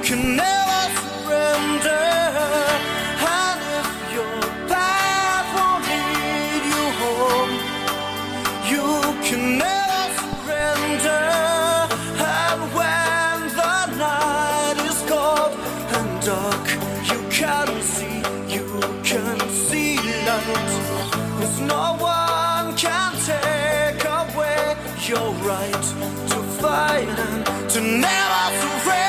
can never surrender. And if your path won't lead you home, you can never surrender. And when the night is cold and dark, you can see light. 'Cause no one can take away your right to fight and to never surrender.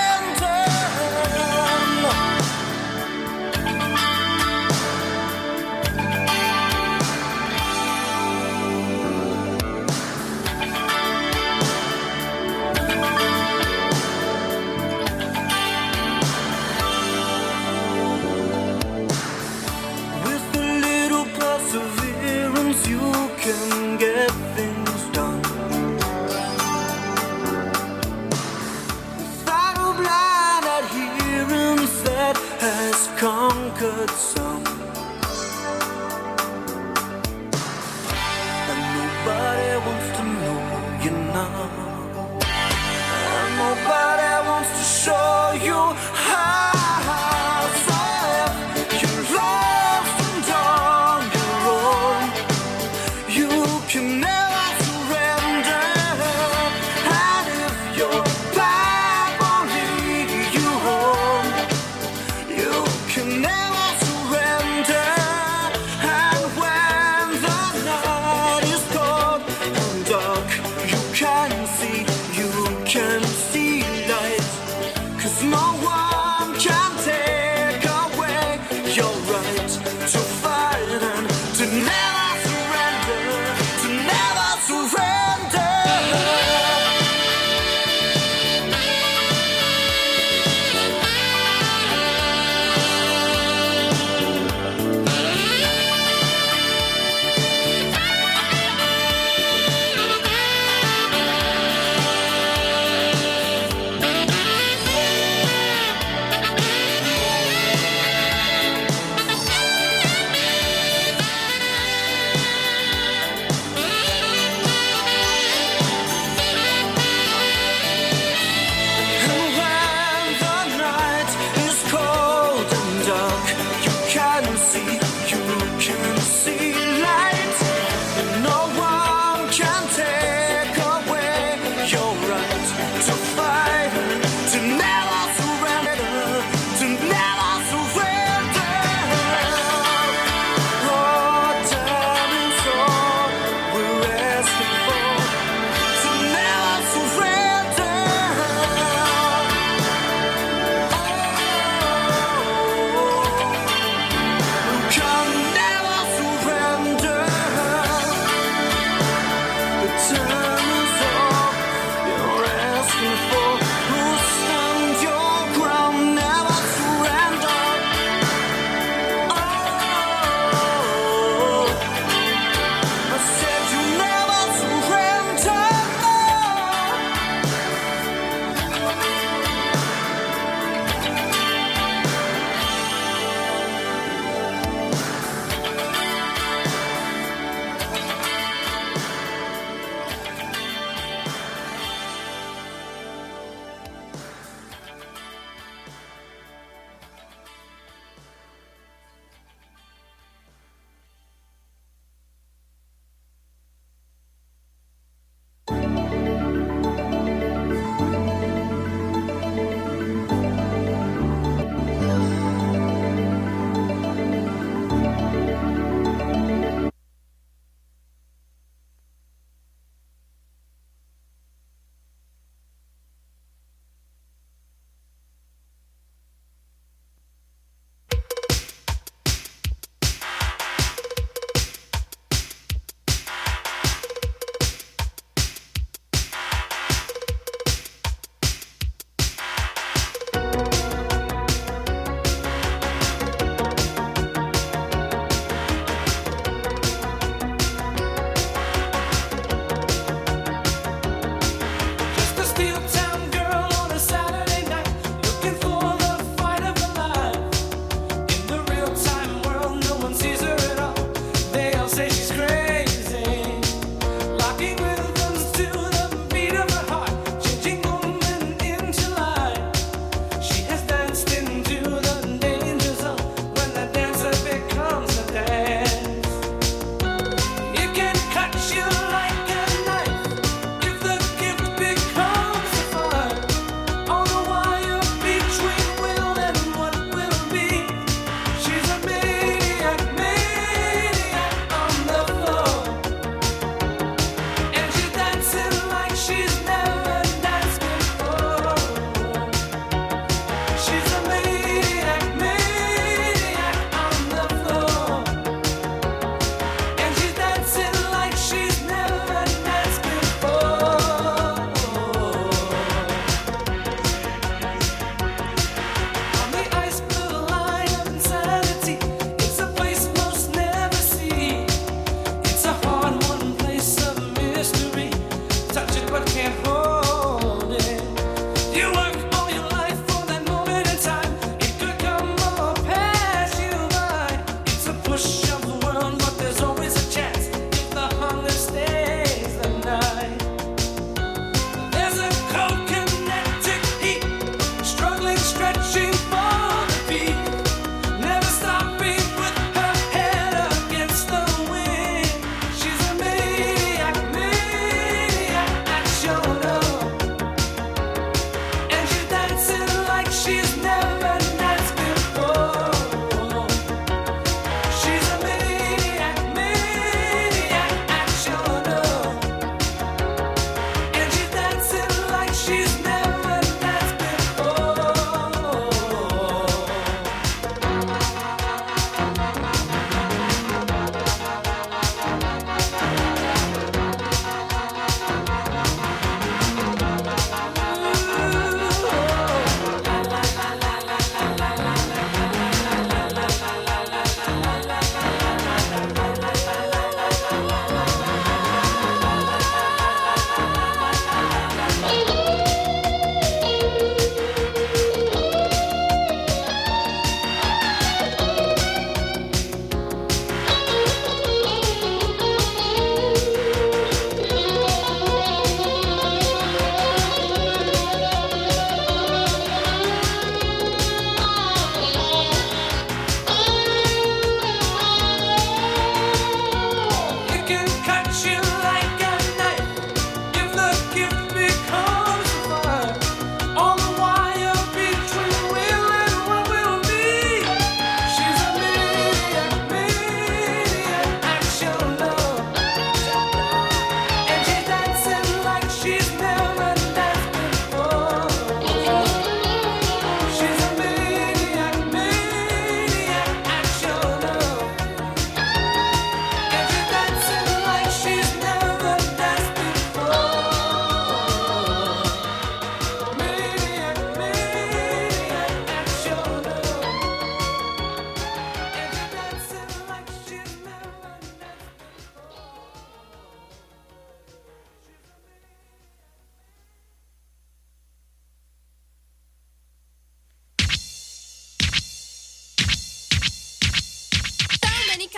With a little perseverance, you can get things done. Without a blind adherence that has conquered some, and nobody wants to know you now, and nobody wants to show you how. So if you're lost and on your own, you can never surrender. And if your path won't lead you home, you can never surrender. And when the night is cold and dark, you can see light. 'Cause no one can take away your right to fight and to never surrender, to never surrender.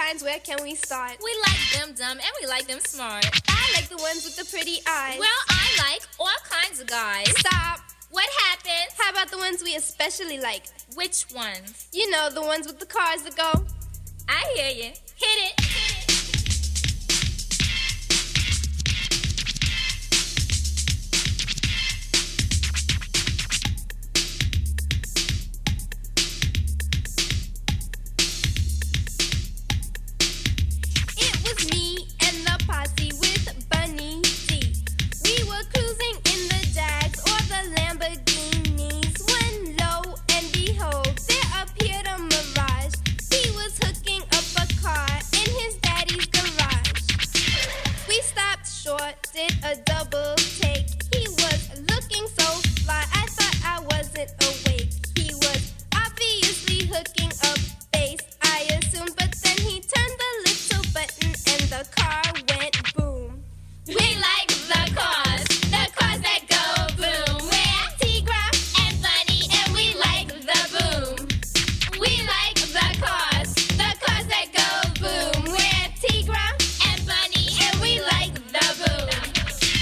kinds, where can we start? We like them dumb and we like them smart. I like the ones with the pretty eyes. Well, I like all kinds of guys. Stop. What happened? How about the ones we especially like? Which ones? You know, the ones with the cars that go. I hear you. Hit it. It was me and the posse with Bunny D. We were cruising in the Jags or the Lamborghinis when lo and behold, there appeared a mirage. He was hooking up a car in his daddy's garage. We stopped short, did a double take. He was looking so fly, I thought I wasn't awake. He was obviously hooking up bass, I assumed, but then he turned the little button and the car went boom. We like the cars that go boom. We're Tigra and Bunny, and we like the boom. We like the cars that go boom. We're Tigra and Bunny, and we like the boom.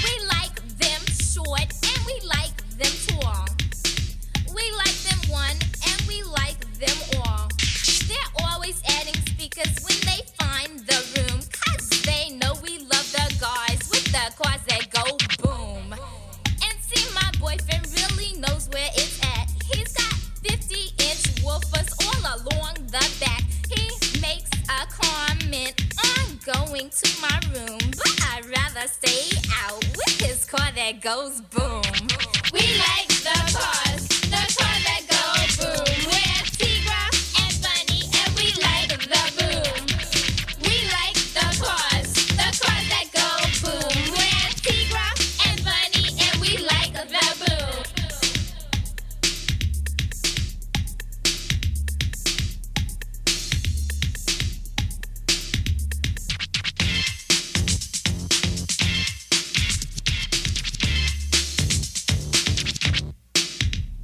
We like them short and we like them tall. We like them one and we like them all. They're always adding speakers when they find the room, 'cause they know we love the guys with the cars that go boom. And see, my boyfriend really knows where it's at. He's got 50-inch woofers all along the back. He makes a comment on going to my room, but I'd rather stay out with his car that goes boom. We like the cars that go boom. We're Tigra and Bunny, and we like the boom. We like the cars that go boom. We're Tigra and Bunny, and we like the boom.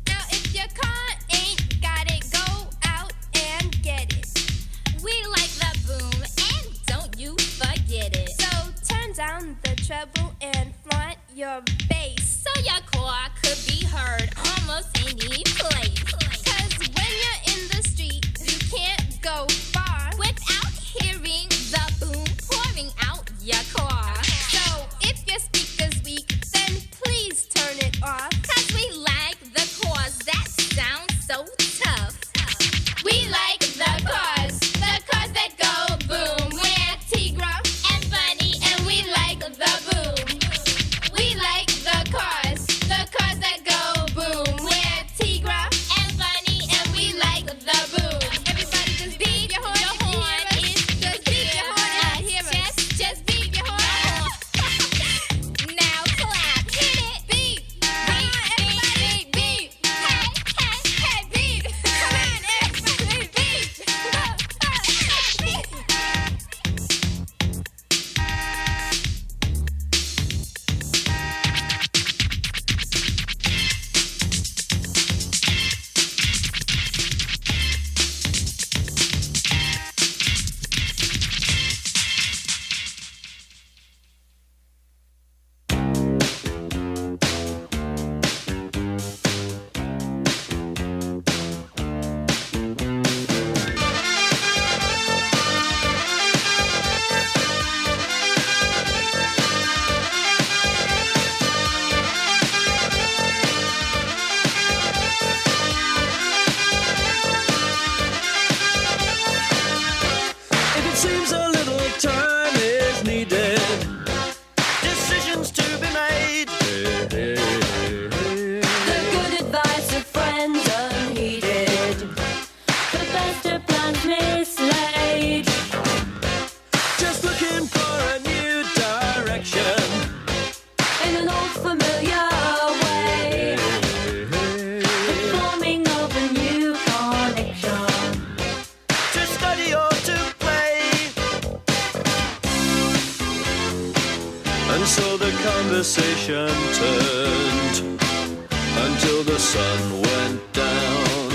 Now if your car ain't got it, go out and get it. We like the boom, and don't you forget it. So turn down the treble and flaunt your bass. So your car could be heard almost any place. 'Cause when you're in the street, you can't go far Without hearing the boom pouring out your car. So if your speaker's weak, then please turn it off. 'Cause we like the cars that sound so tough. We like the cars that go boom. We're Tigra and Bunny, and we like the boom. We like the cars that go boom. We're Tigra and Bunny, and we like the boom. Everybody just beep your horn. Just beep your horn and hear us. Just beep your horn. Now clap, hit it. Beep. Come on, everybody, beep. Hey, hey, hey, beep. Come on, everybody, beep. If it seems a little time is needed, decisions to be made. The good advice of friends unheeded, the best of plans mislaid. Just looking for a new direction. In an old familiar way, the forming of a new connection. To study or to play. And so the conversation turned until the sun went down,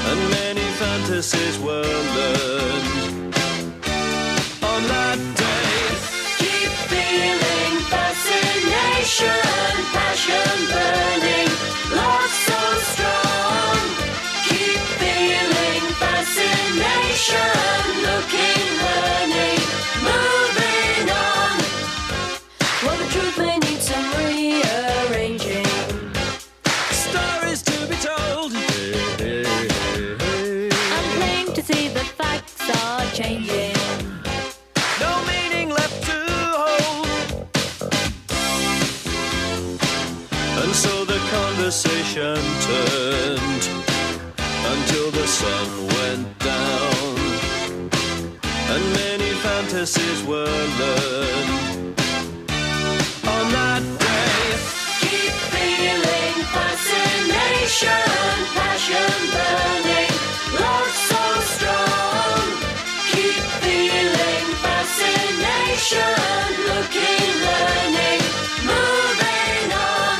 and many fantasies were learned. fantasies were learned on that day. Keep feeling fascination, passion burning, love so strong. Keep feeling fascination, looking, learning, moving on.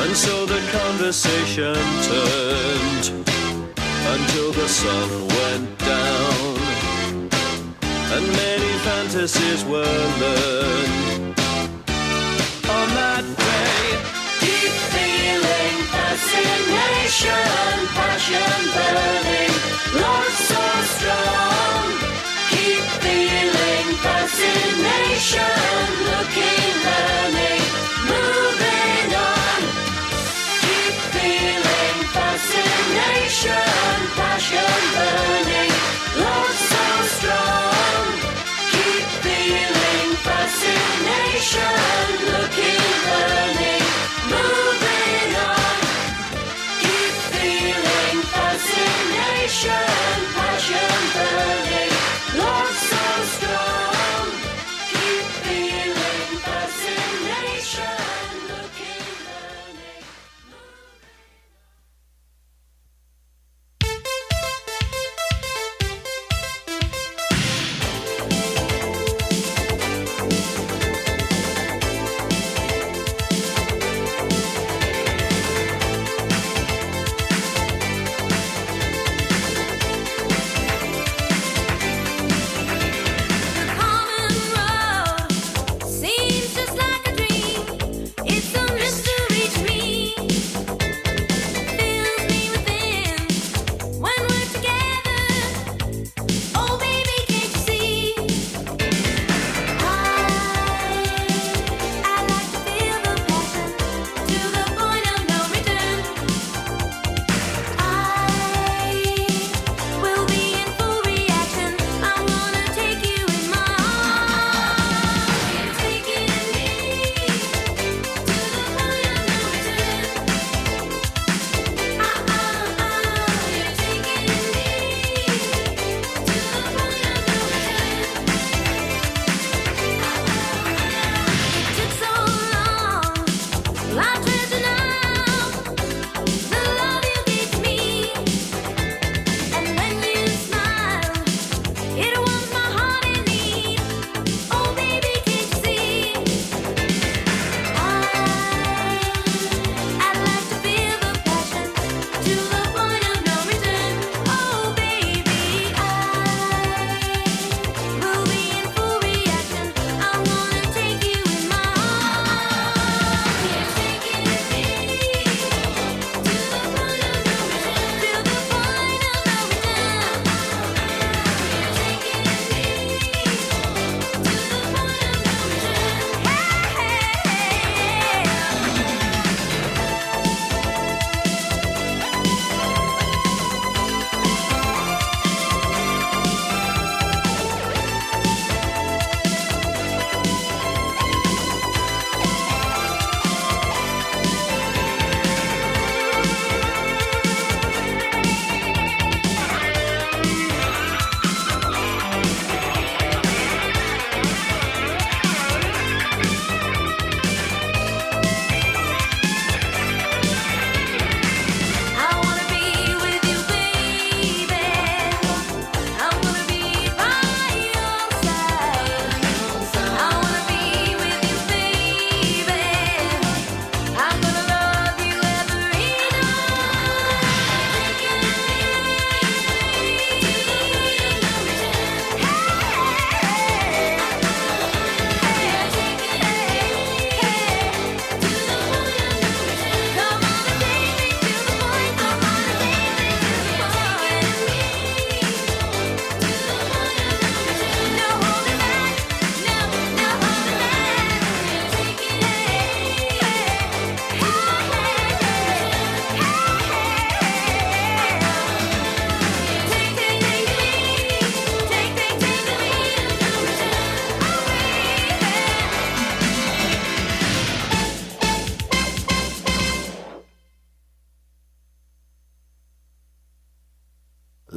And so the conversation turned until the sun went down, and many fantasies were learned on that day. Keep feeling fascination, passion burning, love so strong. Keep feeling fascination, looking, learning, moving on. Keep feeling fascination, passion burning, love so strong. Keep feeling fascination, looking, learning, moving on. Keep feeling fascination, passion burning.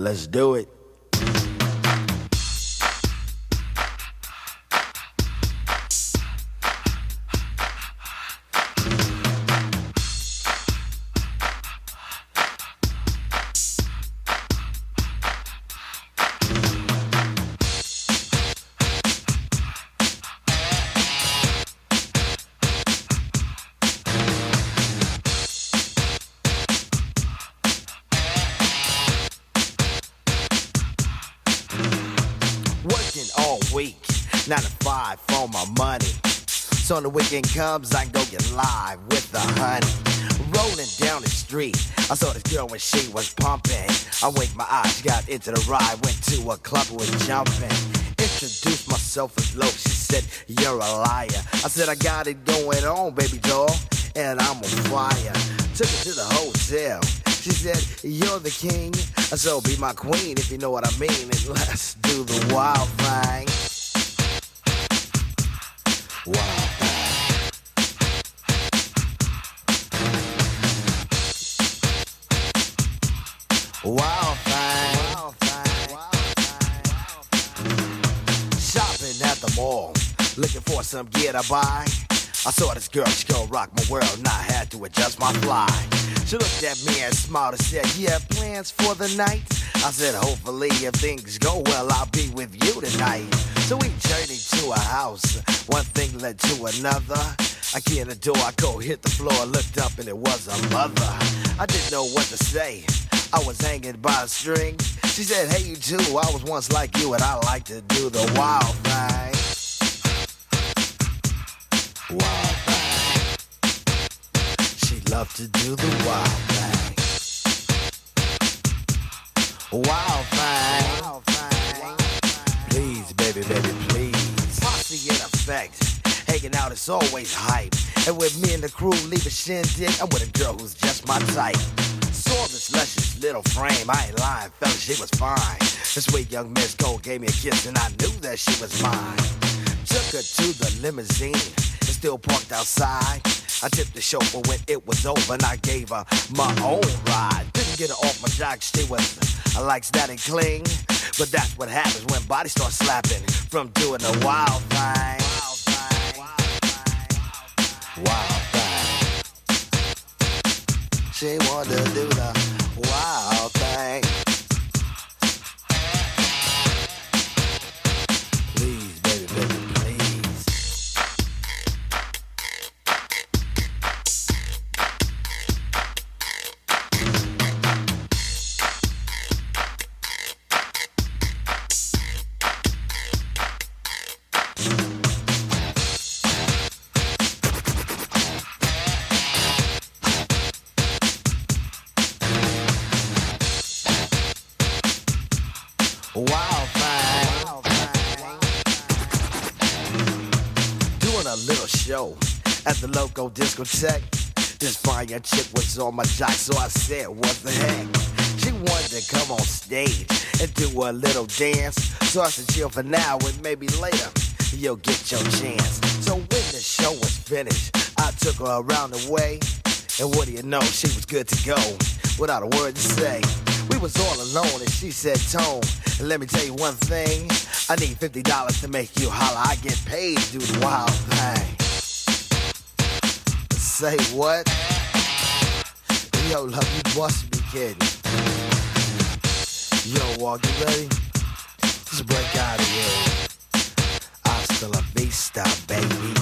Let's do it. Working all week, 9 to 5 for my money. So when the weekend comes, I can go get live with the honey. Rolling down the street, I saw this girl when she was pumping. I winked my eyes, got into the ride, went to a club and was jumping. Introduced myself as low, she said, you're a liar. I said, I got it going on, baby doll, and I'm on fire. Took her to the hotel. She said, you're the king, so be my queen if you know what I mean. And let's do the wild thing. Wild thing. Wild thing. Wild thing. Shopping at the mall, looking for some gear to buy. I saw this girl, she gon' rock my world, and I had to adjust my fly. She looked at me and smiled and said, you have plans for the night? I said, hopefully if things go well, I'll be with you tonight. So we journeyed to a house, one thing led to another. I key in the door, I go hit the floor, looked up and it was a mother. I didn't know what to say, I was hanging by a string. She said, hey you too, I was once like you and I like to do the wild thing. Wild thing. She loved to do the wild thing. Wild thing. Wild thing. Please, baby, baby, please. Posse in effect. Hanging out is always hype. And with me and the crew leave a shindig, I'm with a girl who's just my type. Saw this luscious little frame, I ain't lying, fella, she was fine. This sweet young Miss Gold gave me a kiss and I knew that she was mine. Took her to the limousine, and still parked outside. I tipped the chauffeur when it was over and I gave her my own ride. Didn't get her off my jock, she was like static cling. But that's what happens when bodies start slapping from doing the wild thing. Wild thing. She wanted to do the wild thing. Please, baby, baby, please. Wild thing. Doing a little show at the local discotheque. This fine young chick was on my jock, so I said, what the heck? She wanted to come on stage and do a little dance. So I said, chill for now and maybe later you'll get your chance. So when the show was finished, I took her around the way. And what do you know, she was good to go without a word to say. We was all alone and she said, Tone, let me tell you one thing. I need $50 to make you holler. I get paid to do the wild thing. Say what? Yo, love, you must be kidding. Yo, Walk, you ready? Just break out of here. Hasta la vista, baby.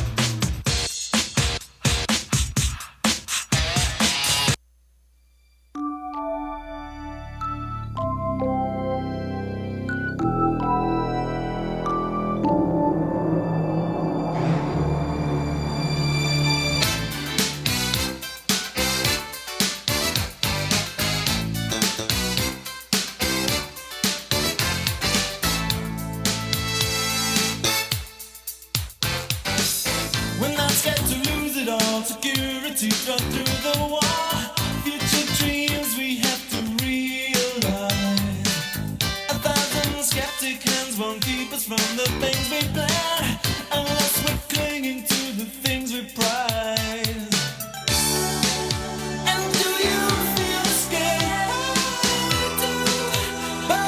We're not scared to lose it all. Security cut through the wall. Future dreams we have to realize. 1,000 skeptic hands won't keep us from the things we plan, unless we're clinging to the things we prize. And do you feel scared? But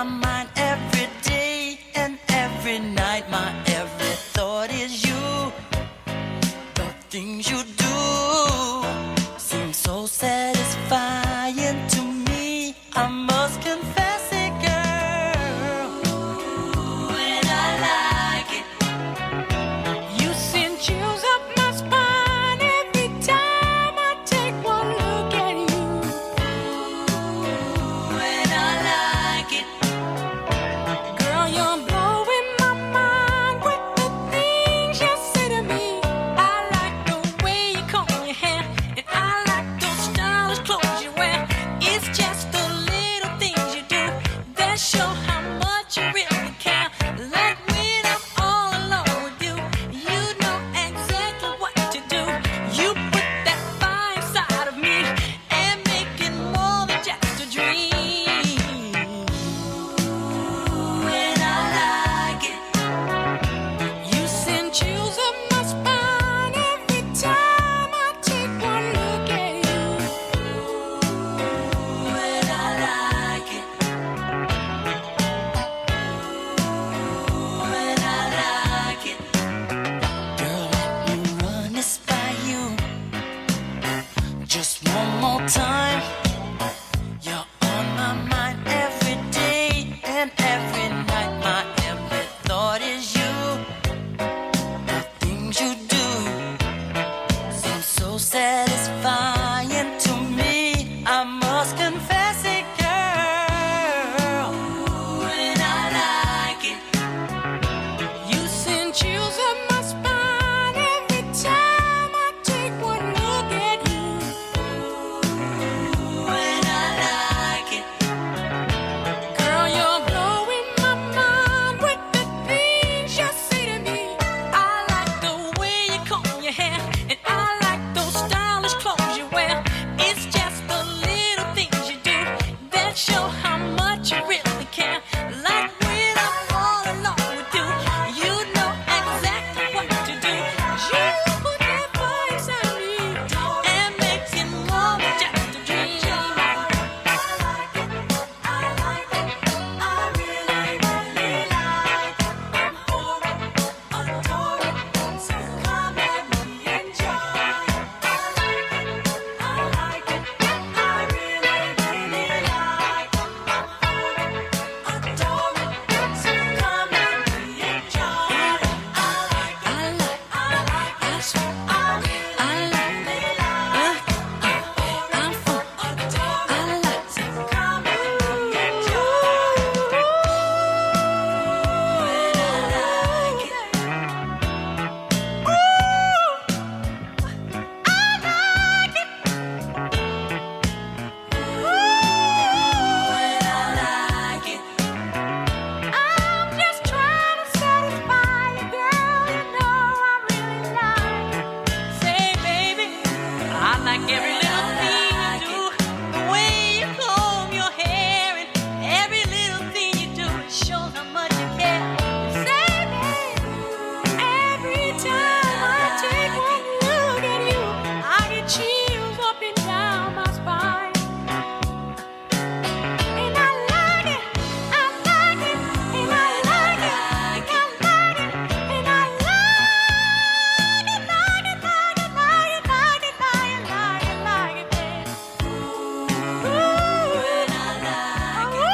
my mind every day and every night. My every thought is you. The things you do seem so satisfying to me. I must confess it, girl. And I like it. You send chills up my spine every time I take one look at you. And I like it. Girl, you're blowing my mind with the things you say to me. I like the way you comb your hair, and I like those stylish clothes you wear. It's just the little things you do that show how much you really care. Like when I'm all alone with you, you know exactly what to do. You put that fire inside of me and make it more than just a dream. And I like it. You send chills up my spine every time I take one look at you. And I like it. And I like it. Girl, let me run this by you just one more time. You're on my mind every day and every night. My every thought is you. The things you do seem so satisfying to me. I must confess it, girl. And I like it. You send chills up my spine every time I take one look at you. And I like it. Girl, you're blowing my mind with the things you say to me. I like the way you comb your hair, and I like those stylish clothes you wear. It's just the little things you do that show how much you really care. Like when I'm all alone with you, you know exactly what to do. You put that fire inside me and make it more than just a dream. I like it. I like it. I really, really like it. I'm for it, adore it. So come let me enjoy it. I like it. I like it. I really, really like it. I'm for it, adore it. So come let me enjoy it. I like it. I like it. I really, really like it. I'm for it, adore it. So come let me enjoy it. And I like it. I'm just trying to satisfy you, girl. You know I really like it. Say, baby, I like every little thing you do. The way you comb your hair and every little thing you do. It shows how much you care. Say, baby, every time I take one look at you, I get chills up and down my spine. And I like it, I like it, and I like it, I like it, and I like it, like it, like it, like it, like it, like it, like it, baby. Ooh, and I like it.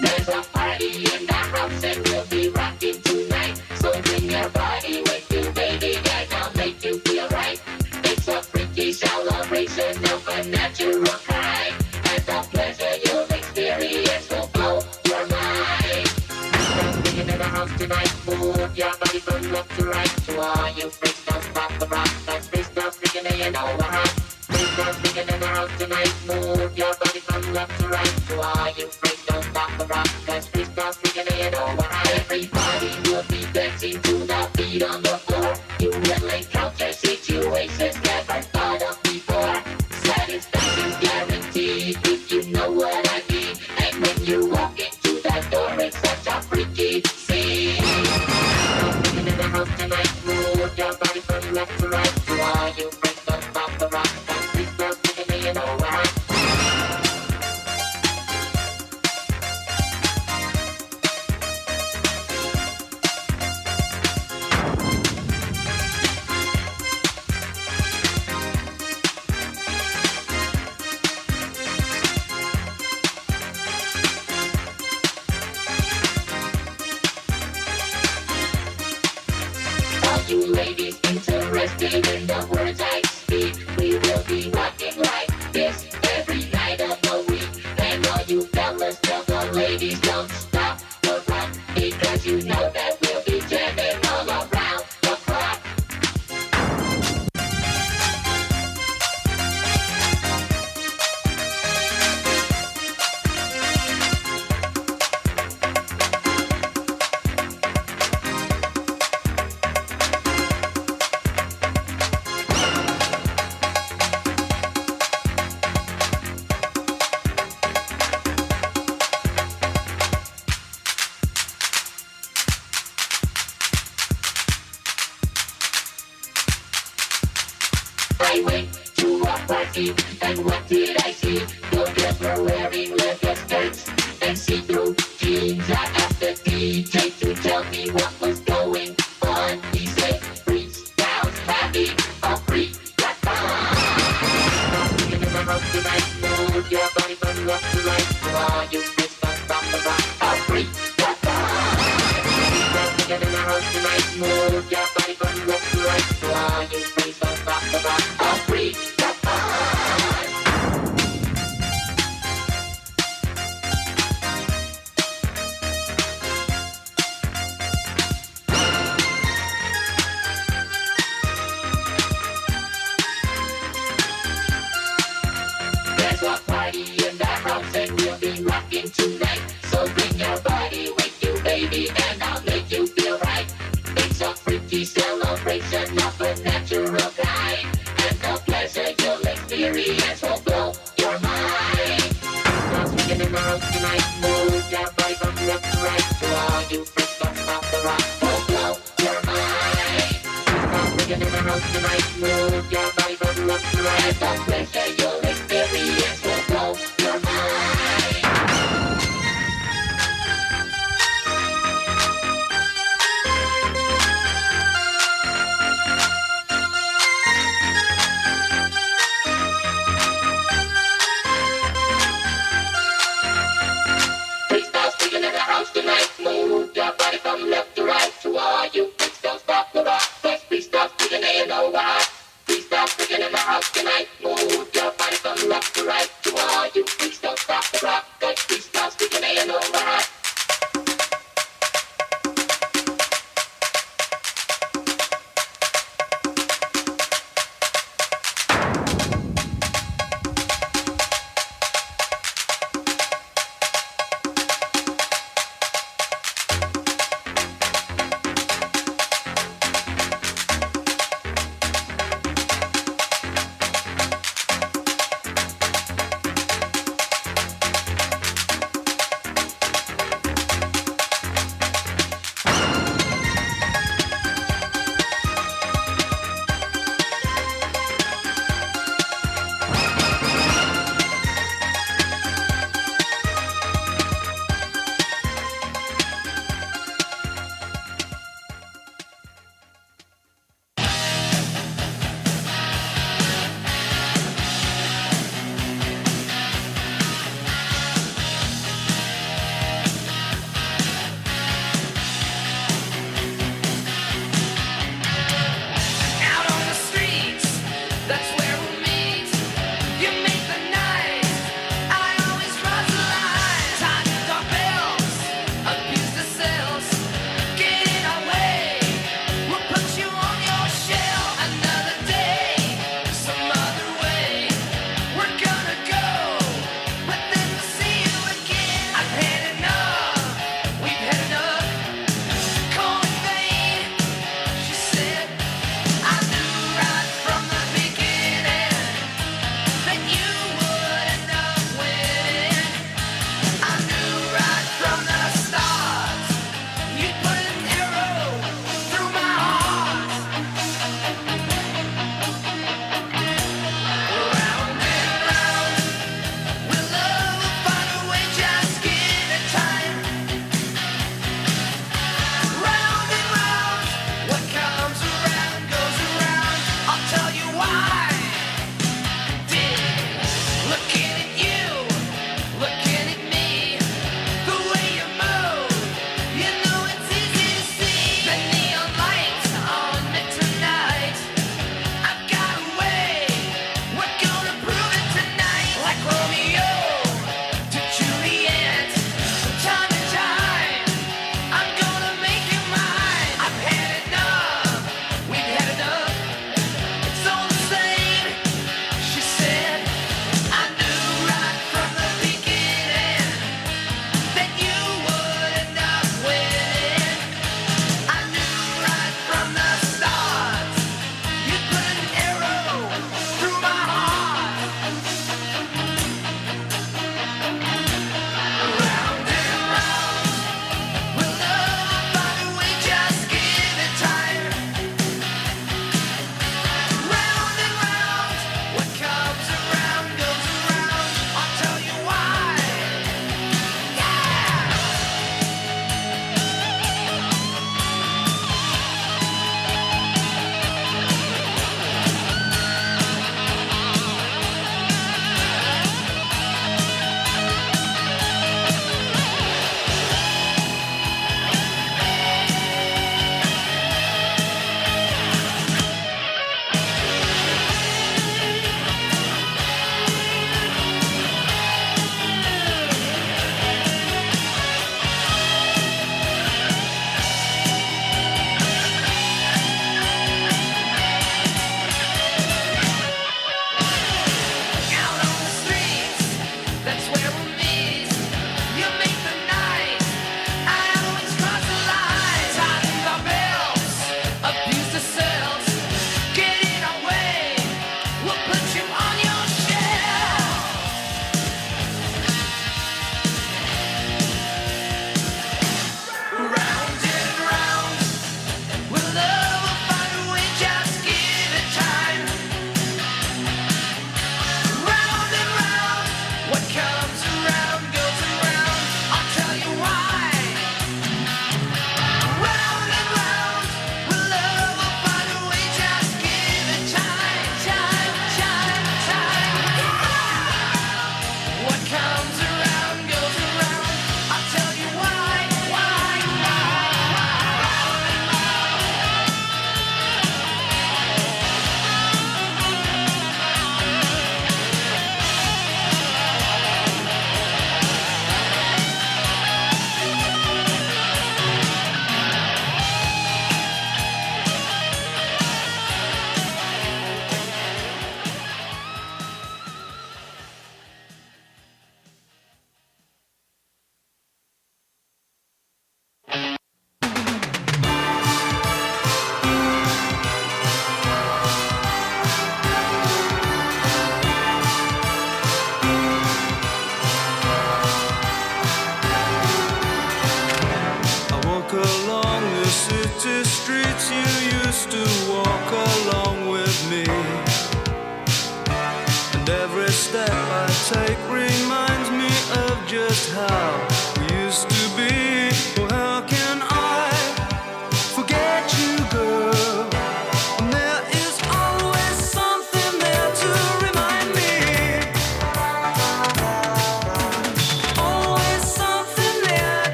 There's a party in the house and we'll be rocking tonight. So bring your body with you, baby. That will make you feel right. It's a freaky show. celebration of a natural kind. And the pleasure you'll experience will blow your mind. Freestyle speaking in the house tonight. Move your body from left to right. To all you freaks, don't stop the rock. That's freestyle speaking and you know what hot. Freestyle speaking in the house tonight. Move your body from left to right. To all you freaks, don't stop the rock. That's freestyle speaking and you know what hot. Everybody will be dancing to the beat on the floor. You will encounter situations never thought of before. Satisfaction's guaranteed if you know what I mean. And when you walk into that door, it's such a freaky scene. Freaking in the house tonight, move your body from left to right. To all you freaks, don't stop the rock. That's freestyle speaking and you know what I mean. All you ladies interested in the words I speak, we will be rocking like this every night of the week. And all you fellas, tell the ladies don't stop the rock, because you know that we'll be jamming all around the clock. I went to a party, and what did I see? The girls were wearing leather skirts and see-through jeans. I asked the DJ to tell me what was going on. He said, freestyle's having a freak fun. Freaking in the house tonight, move your body from left to right. To all you freaks, don't stop the rock. A freak fun. Freaking in the house tonight, move your body from left to right. To all you freaks, don't stop the rock. A freak fun. There's a party in the house and we'll be rocking tonight. So bring your body with you, baby, and I'll make you feel right. It's a freaky celebration of a natural kind. And the pleasure you'll experience will blow your mind. Now speaking in the house tonight, move your body from left to right. To all you freaks, don't stop the rock, will blow your mind. Now speaking in the house tonight, move your body from left to right. And the pleasure you'll experience will blow your mind. Freestyle speaking in the house tonight. Move your body from left to right. To all you freaks, don't stop the rock. That's freestyle speaking and you know why. Freestyle speaking in the house tonight. Move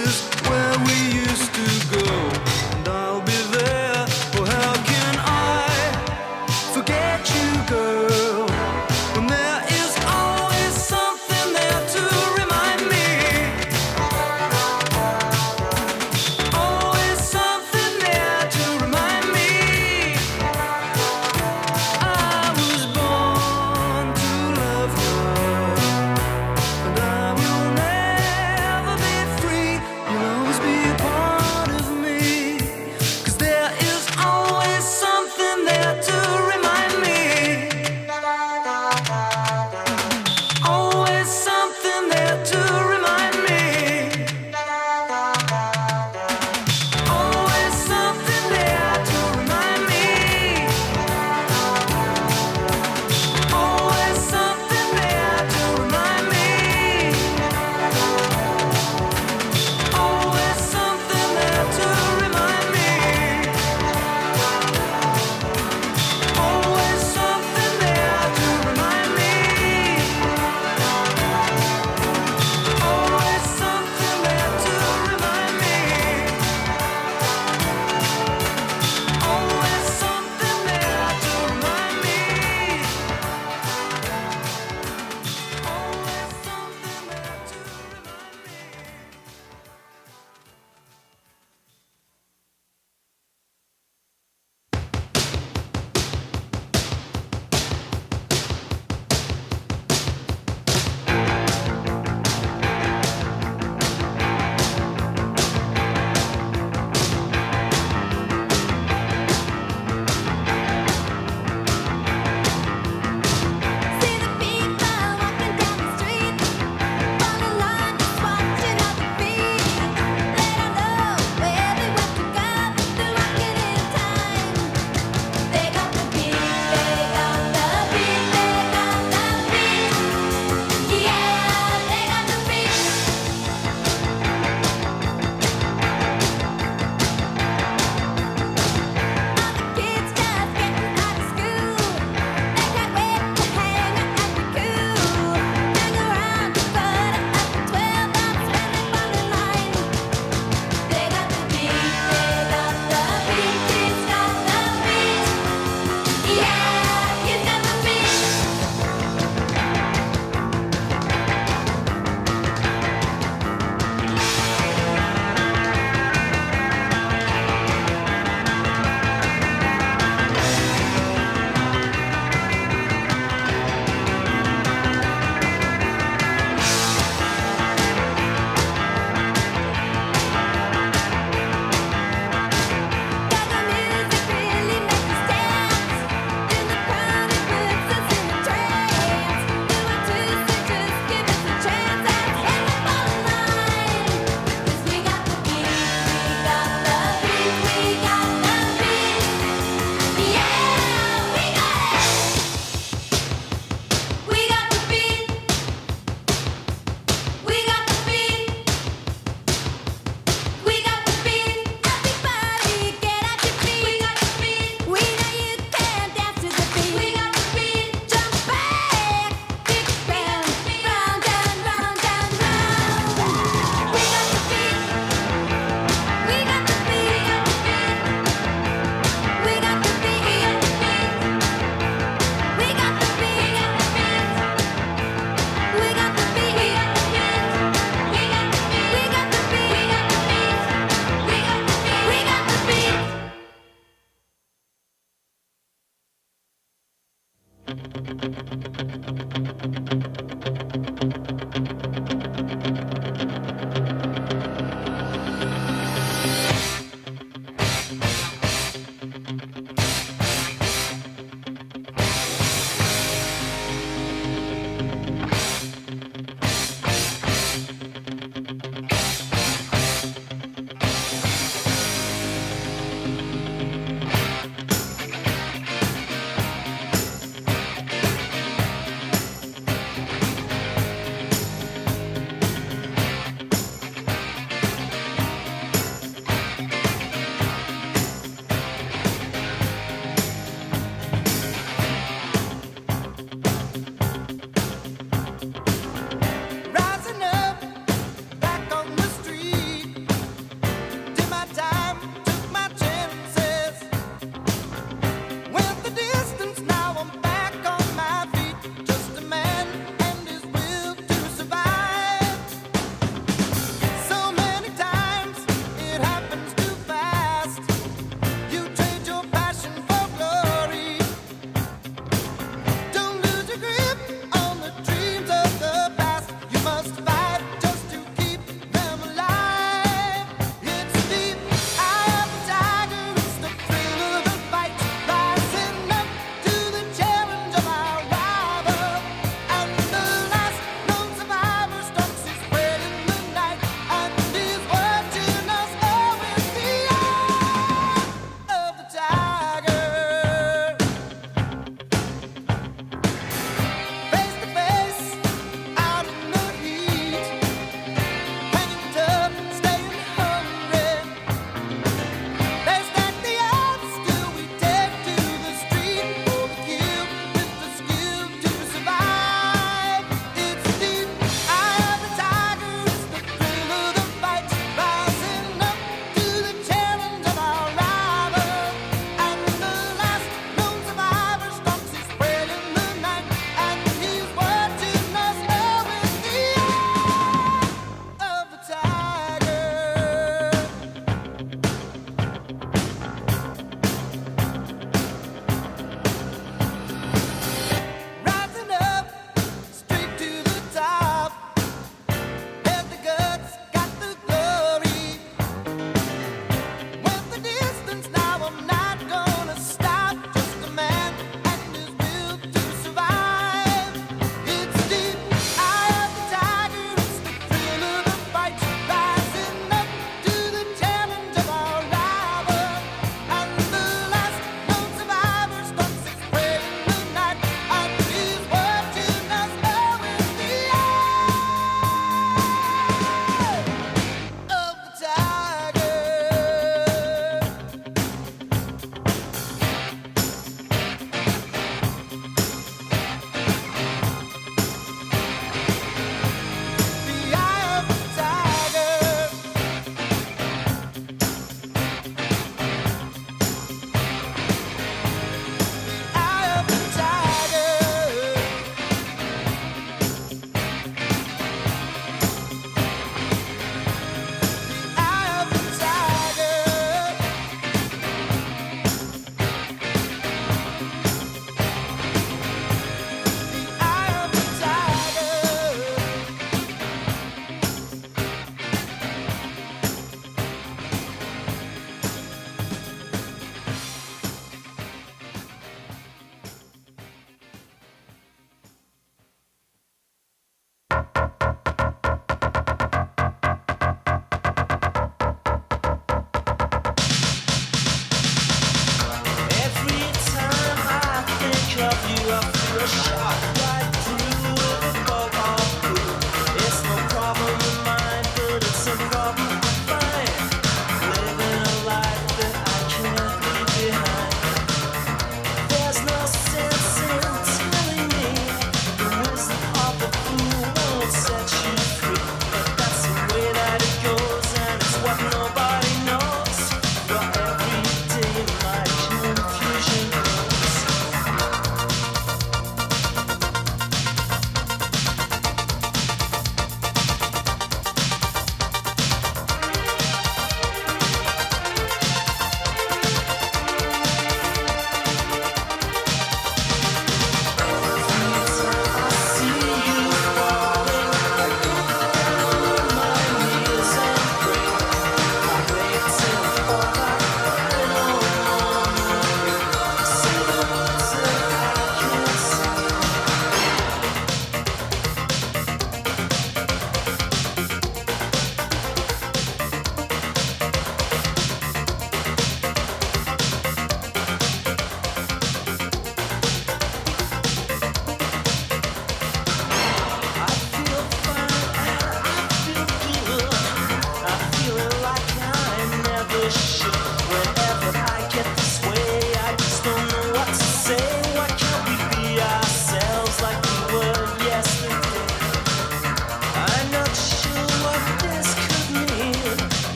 places where we used to go, and I'll be there. Oh, how can I forget you, girl, when there is always something there to remind me. Always something there to remind me. I was born to love her, and I will never be free. You'll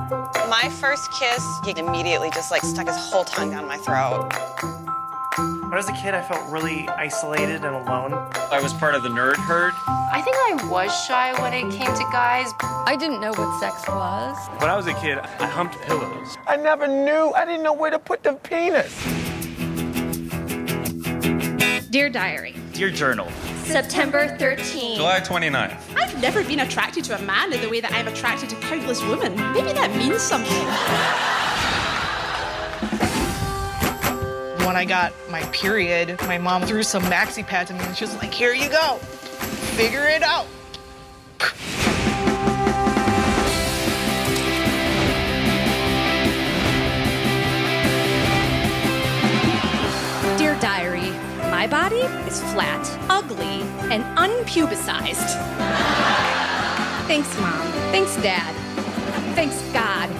My first kiss, he immediately just like stuck his whole tongue down my throat. When I was a kid, I felt really isolated and alone. I was part of the nerd herd. I think I was shy when it came to guys. I didn't know what sex was. When I was a kid, I humped pillows. I never knew. I didn't know where to put the penis. Dear Diary, Dear Journal. September 13th. July 29th. I've never been attracted to a man in the way that I'm attracted to countless women. Maybe that means something. When I got my period, my mom threw some maxi pads at me and she was like, here you go. Figure it out. Dear Diary, my body is flat, ugly, and unpubicized. Thanks, Mom. Thanks, Dad. Thanks, God.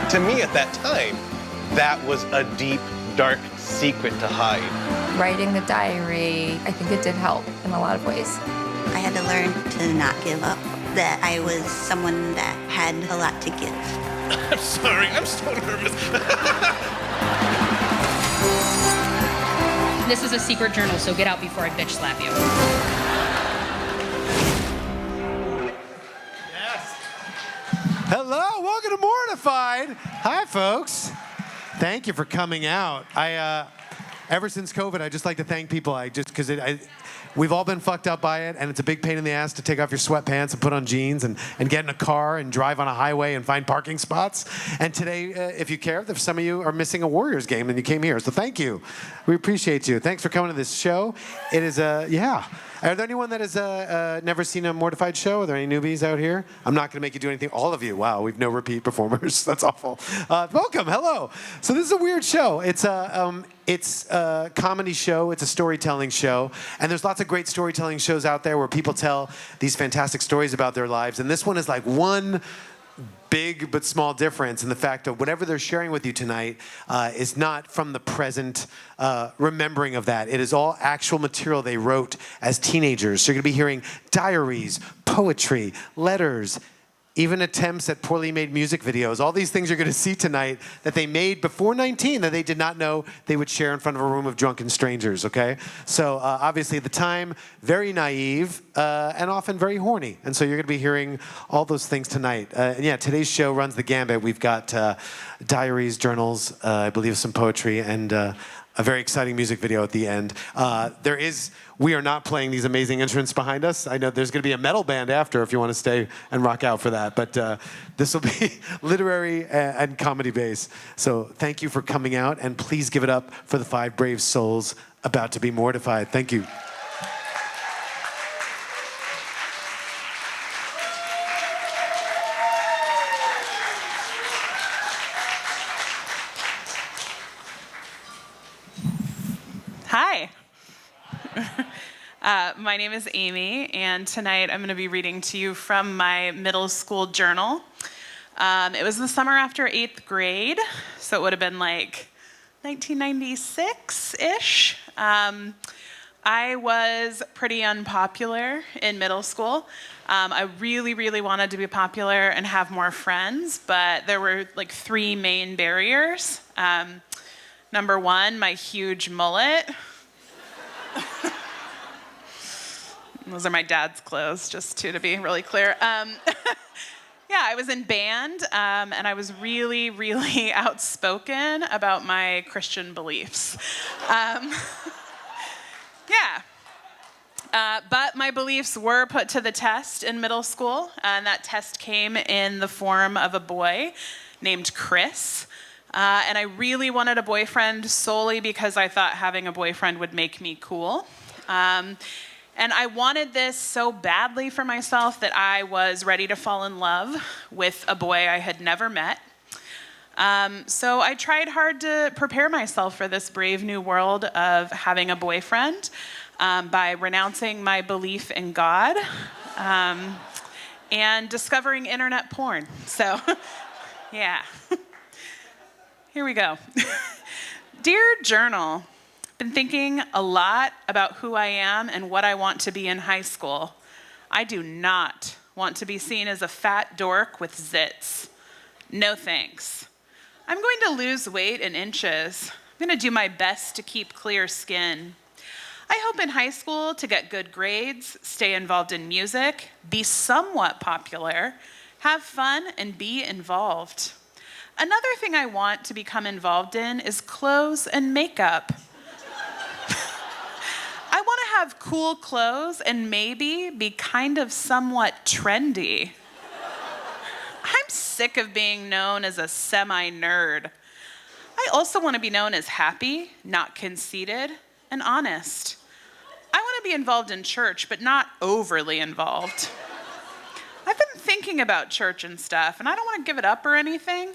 To me at that time, that was a deep, dark secret to hide. Writing the diary, I think it did help in a lot of ways. I had to learn to not give up, that I was someone that had a lot to give. I'm sorry, I'm so nervous. This is a secret journal, so get out before I bitch slap you. Hello, welcome to Mortified. Hi, folks. Thank you for coming out. Ever since COVID, I just like to thank people. We've all been fucked up by it, and it's a big pain in the ass to take off your sweatpants and put on jeans and get in a car and drive on a highway and find parking spots. And today, if you care, if some of you are missing a Warriors game and you came here, so thank you. We appreciate you. Thanks for coming to this show. It is, yeah. Are there anyone that has never seen a Mortified show? Are there any newbies out here? I'm not going to make you do anything. All of you. Wow, we've no repeat performers. That's awful. Welcome. Hello. So this is a weird show. It's a comedy show. It's a storytelling show. And there's lots of great storytelling shows out there where people tell these fantastic stories about their lives. And this one is like one big but small difference in the fact that whatever they're sharing with you tonight is not from the present remembering of that. It is all actual material they wrote as teenagers. So you're going to be hearing diaries, poetry, letters, even attempts at poorly made music videos. All these things you're going to see tonight that they made before 19 that they did not know they would share in front of a room of drunken strangers, okay? So obviously at the time, very naive and often very horny. And so you're going to be hearing all those things tonight. And yeah, today's show runs the gambit. We've got diaries, journals, I believe some poetry, and a very exciting music video at the end. We are not playing these amazing instruments behind us. I know there's going to be a metal band after if you want to stay and rock out for that. But this will be literary and comedy based. So thank you for coming out. And please give it up for the 5 brave souls about to be mortified. Thank you. Hi. My name is Amy, and tonight I'm going to be reading to you from my middle school journal. It was the summer after 8th grade, so it would have been like 1996-ish. I was pretty unpopular in middle school. I really, really wanted to be popular and have more friends, but there were like 3 main barriers. Number 1, my huge mullet. Those are my dad's clothes, just to be really clear. Yeah, I was in band, and I was really, really outspoken about my Christian beliefs. Yeah. But my beliefs were put to the test in middle school, and that test came in the form of a boy named Chris. And I really wanted a boyfriend solely because I thought having a boyfriend would make me cool. And I wanted this so badly for myself that I was ready to fall in love with a boy I had never met. So I tried hard to prepare myself for this brave new world of having a boyfriend by renouncing my belief in God and discovering internet porn. So, yeah. Here we go. Dear Journal, been thinking a lot about who I am and what I want to be in high school. I do not want to be seen as a fat dork with zits. No thanks. I'm going to lose weight in inches. I'm going to do my best to keep clear skin. I hope in high school to get good grades, stay involved in music, be somewhat popular, have fun, and be involved. Another thing I want to become involved in is clothes and makeup. I want to have cool clothes and maybe be kind of somewhat trendy. I'm sick of being known as a semi-nerd. I also want to be known as happy, not conceited, and honest. I want to be involved in church, but not overly involved. I've been thinking about church and stuff, and I don't want to give it up or anything,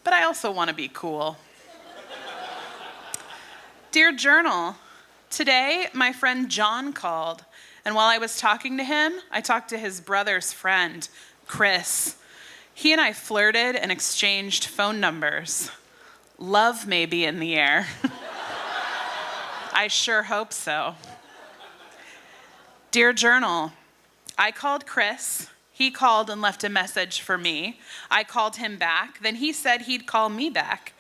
but I also want to be cool. Dear Journal, today my friend John called, and while I was talking to him, I talked to his brother's friend, Chris. He and I flirted and exchanged phone numbers. Love may be in the air. I sure hope so. Dear Journal, I called Chris. He called and left a message for me. I called him back. Then he said he'd call me back.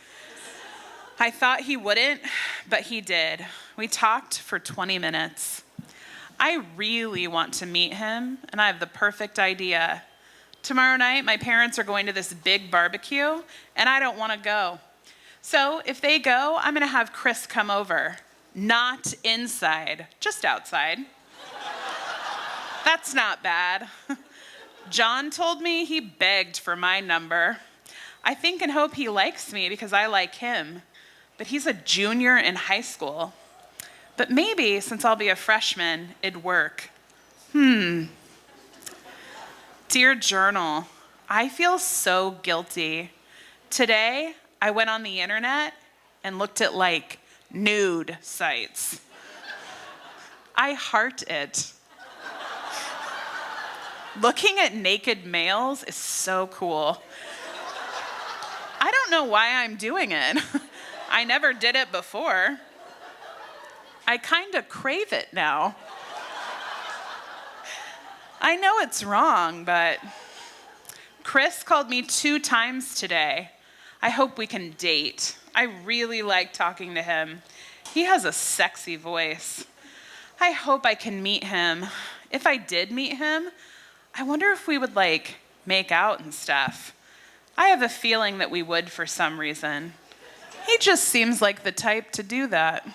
I thought he wouldn't, but he did. We talked for 20 minutes. I really want to meet him, and I have the perfect idea. Tomorrow night, my parents are going to this big barbecue, and I don't want to go. So if they go, I'm going to have Chris come over. Not inside, just outside. That's not bad. John told me he begged for my number. I think and hope he likes me because I like him. But he's a junior in high school. But maybe, since I'll be a freshman, it'd work. Dear Journal, I feel so guilty. Today, I went on the internet and looked at like nude sites. I heart it. Looking at naked males is so cool. I don't know why I'm doing it. I never did it before. I kind of crave it now. I know it's wrong, but Chris called me 2 times today. I hope we can date. I really like talking to him. He has a sexy voice. I hope I can meet him. If I did meet him, I wonder if we would make out and stuff. I have a feeling that we would for some reason. He just seems like the type to do that.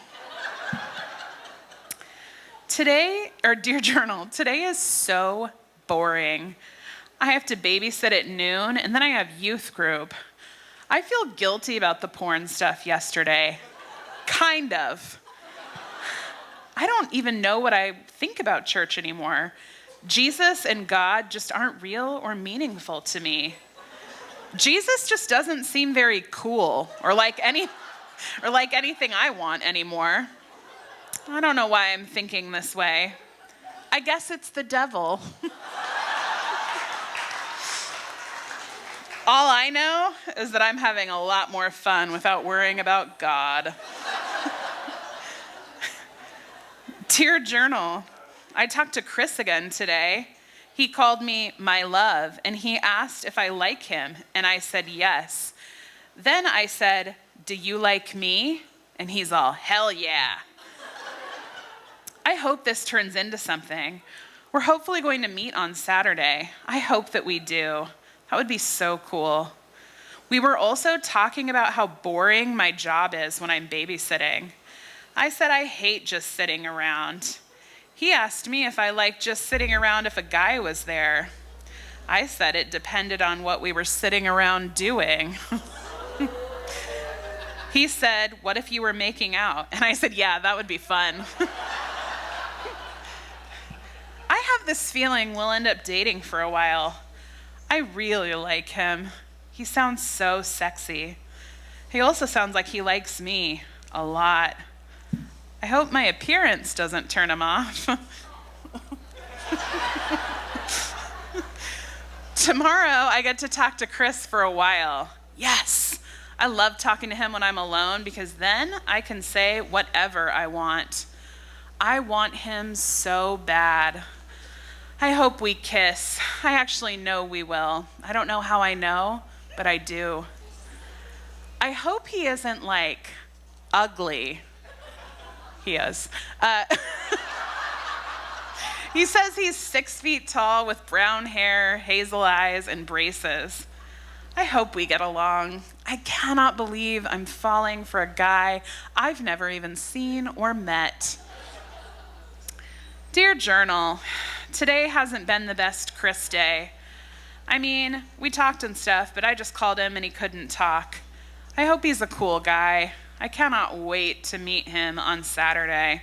Dear Journal, today is so boring. I have to babysit at noon, and then I have youth group. I feel guilty about the porn stuff yesterday. Kind of. I don't even know what I think about church anymore. Jesus and God just aren't real or meaningful to me. Jesus just doesn't seem very cool or like anything I want anymore. I don't know why I'm thinking this way. I guess it's the devil. All I know is that I'm having a lot more fun without worrying about God. Dear Journal, I talked to Chris again today. He called me my love, and he asked if I like him, and I said yes. Then I said, do you like me? And he's all, hell yeah. I hope this turns into something. We're hopefully going to meet on Saturday. I hope that we do. That would be so cool. We were also talking about how boring my job is when I'm babysitting. I said I hate just sitting around. He asked me if I liked just sitting around if a guy was there. I said it depended on what we were sitting around doing. He said, what if you were making out? And I said, yeah, that would be fun. I have this feeling we'll end up dating for a while. I really like him. He sounds so sexy. He also sounds like he likes me a lot. I hope my appearance doesn't turn him off. Tomorrow, I get to talk to Chris for a while. Yes, I love talking to him when I'm alone because then I can say whatever I want. I want him so bad. I hope we kiss. I actually know we will. I don't know how I know, but I do. I hope he isn't like ugly. He is. He says he's 6 feet tall with brown hair, hazel eyes, and braces. I hope we get along. I cannot believe I'm falling for a guy I've never even seen or met. Dear Journal, today hasn't been the best Chris day. I mean, we talked and stuff, but I just called him and he couldn't talk. I hope he's a cool guy. I cannot wait to meet him on Saturday.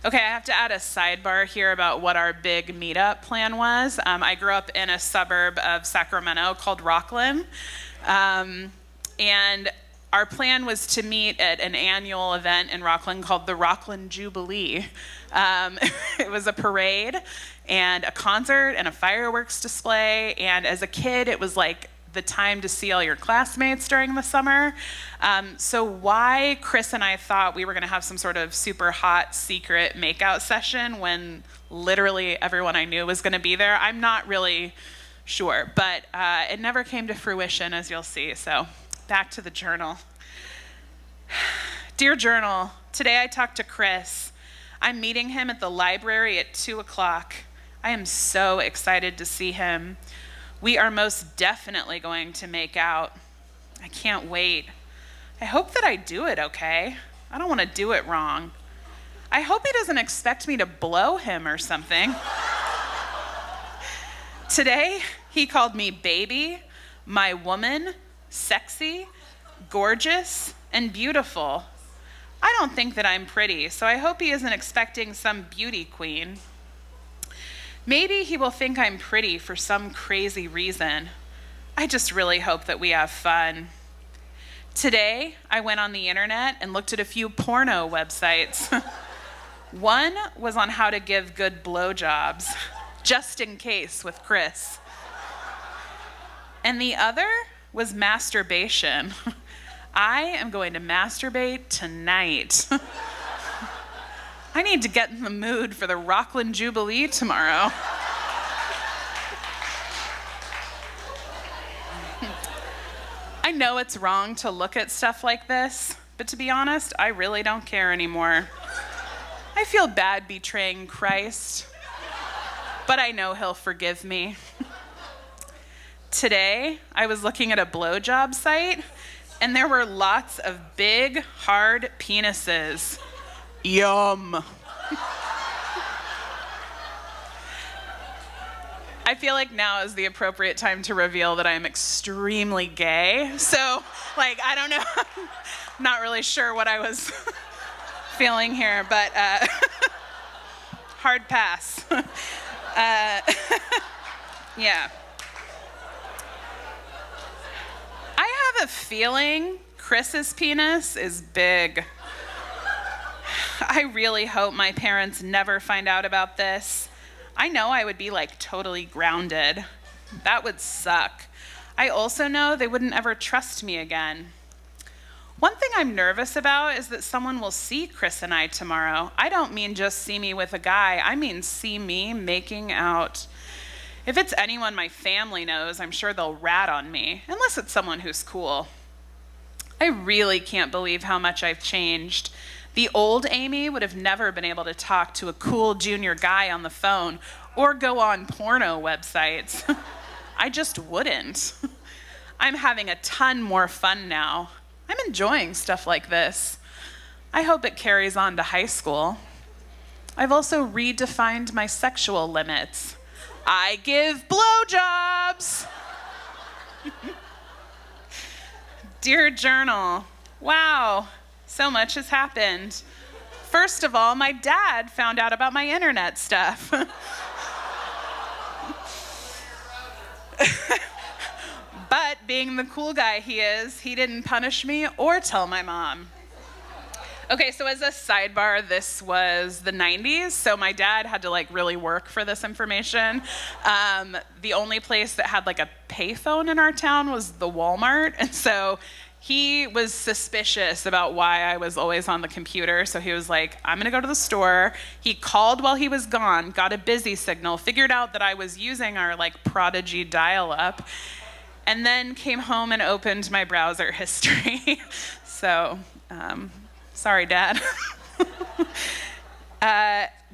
Okay, I have to add a sidebar here about what our big meetup plan was. I grew up in a suburb of Sacramento called Rockland, and our plan was to meet at an annual event in Rockland called the Rockland Jubilee. It was a parade and a concert and a fireworks display, and as a kid, it was like the time to see all your classmates during the summer. So why Chris and I thought we were gonna have some sort of super hot secret makeout session when literally everyone I knew was gonna be there, I'm not really sure, but it never came to fruition, as you'll see. So back to the journal. Dear Journal, today I talked to Chris. I'm meeting him at the library at 2 o'clock. I am so excited to see him. We are most definitely going to make out. I can't wait. I hope that I do it okay. I don't want to do it wrong. I hope he doesn't expect me to blow him or something. Today, he called me baby, my woman, sexy, gorgeous, and beautiful. I don't think that I'm pretty, so I hope he isn't expecting some beauty queen. Maybe he will think I'm pretty for some crazy reason. I just really hope that we have fun. Today, I went on the internet and looked at a few porno websites. One was on how to give good blowjobs, just in case with Chris. And the other was masturbation. I am going to masturbate tonight. I need to get in the mood for the Rockland Jubilee tomorrow. I know it's wrong to look at stuff like this, but to be honest, I really don't care anymore. I feel bad betraying Christ, but I know he'll forgive me. Today, I was looking at a blowjob site, and there were lots of big, hard penises. Yum. I feel like now is the appropriate time to reveal that I am extremely gay. So, like, I don't know. I'm not really sure what I was feeling here, but hard pass. Yeah. I have a feeling Chris's penis is big. I really hope my parents never find out about this. I know I would be like totally grounded. That would suck. I also know they wouldn't ever trust me again. One thing I'm nervous about is that someone will see Chris and I tomorrow. I don't mean just see me with a guy. I mean see me making out. If it's anyone my family knows, I'm sure they'll rat on me, unless it's someone who's cool. I really can't believe how much I've changed. The old Amy would have never been able to talk to a cool junior guy on the phone or go on porno websites. I just wouldn't. I'm having a ton more fun now. I'm enjoying stuff like this. I hope it carries on to high school. I've also redefined my sexual limits. I give blowjobs. Dear Journal, wow. So much has happened. First of all, my dad found out about my internet stuff. But being the cool guy he is, he didn't punish me or tell my mom. Okay, so as a sidebar, this was the 90s, so my dad had to like really work for this information. The only place that had like a payphone in our town was the Walmart, and so He was suspicious about why I was always on the computer, so he was like, I'm gonna go to the store. He called while he was gone, got a busy signal, figured out that I was using our like Prodigy dial-up, and then came home and opened my browser history. So, sorry, Dad.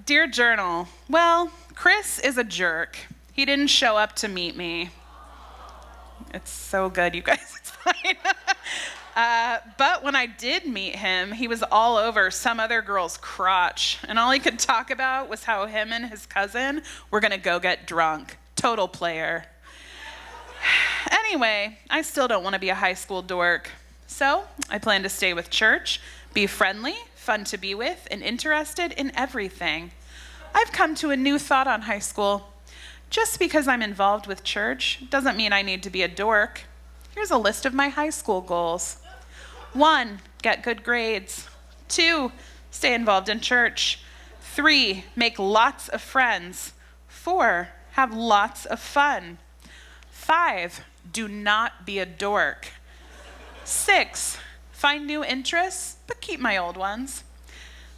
Dear Journal, well, Chris is a jerk. He didn't show up to meet me. It's so good, you guys, it's fine. But when I did meet him, he was all over some other girl's crotch, and all he could talk about was how him and his cousin were gonna go get drunk. Total player. Anyway, I still don't want to be a high school dork. So I plan to stay with church, be friendly, fun to be with, and interested in everything. I've come to a new thought on high school. Just because I'm involved with church doesn't mean I need to be a dork. Here's a list of my high school goals. 1, get good grades. 2, stay involved in church. 3, make lots of friends. 4, have lots of fun. 5, do not be a dork. 6, find new interests, but keep my old ones.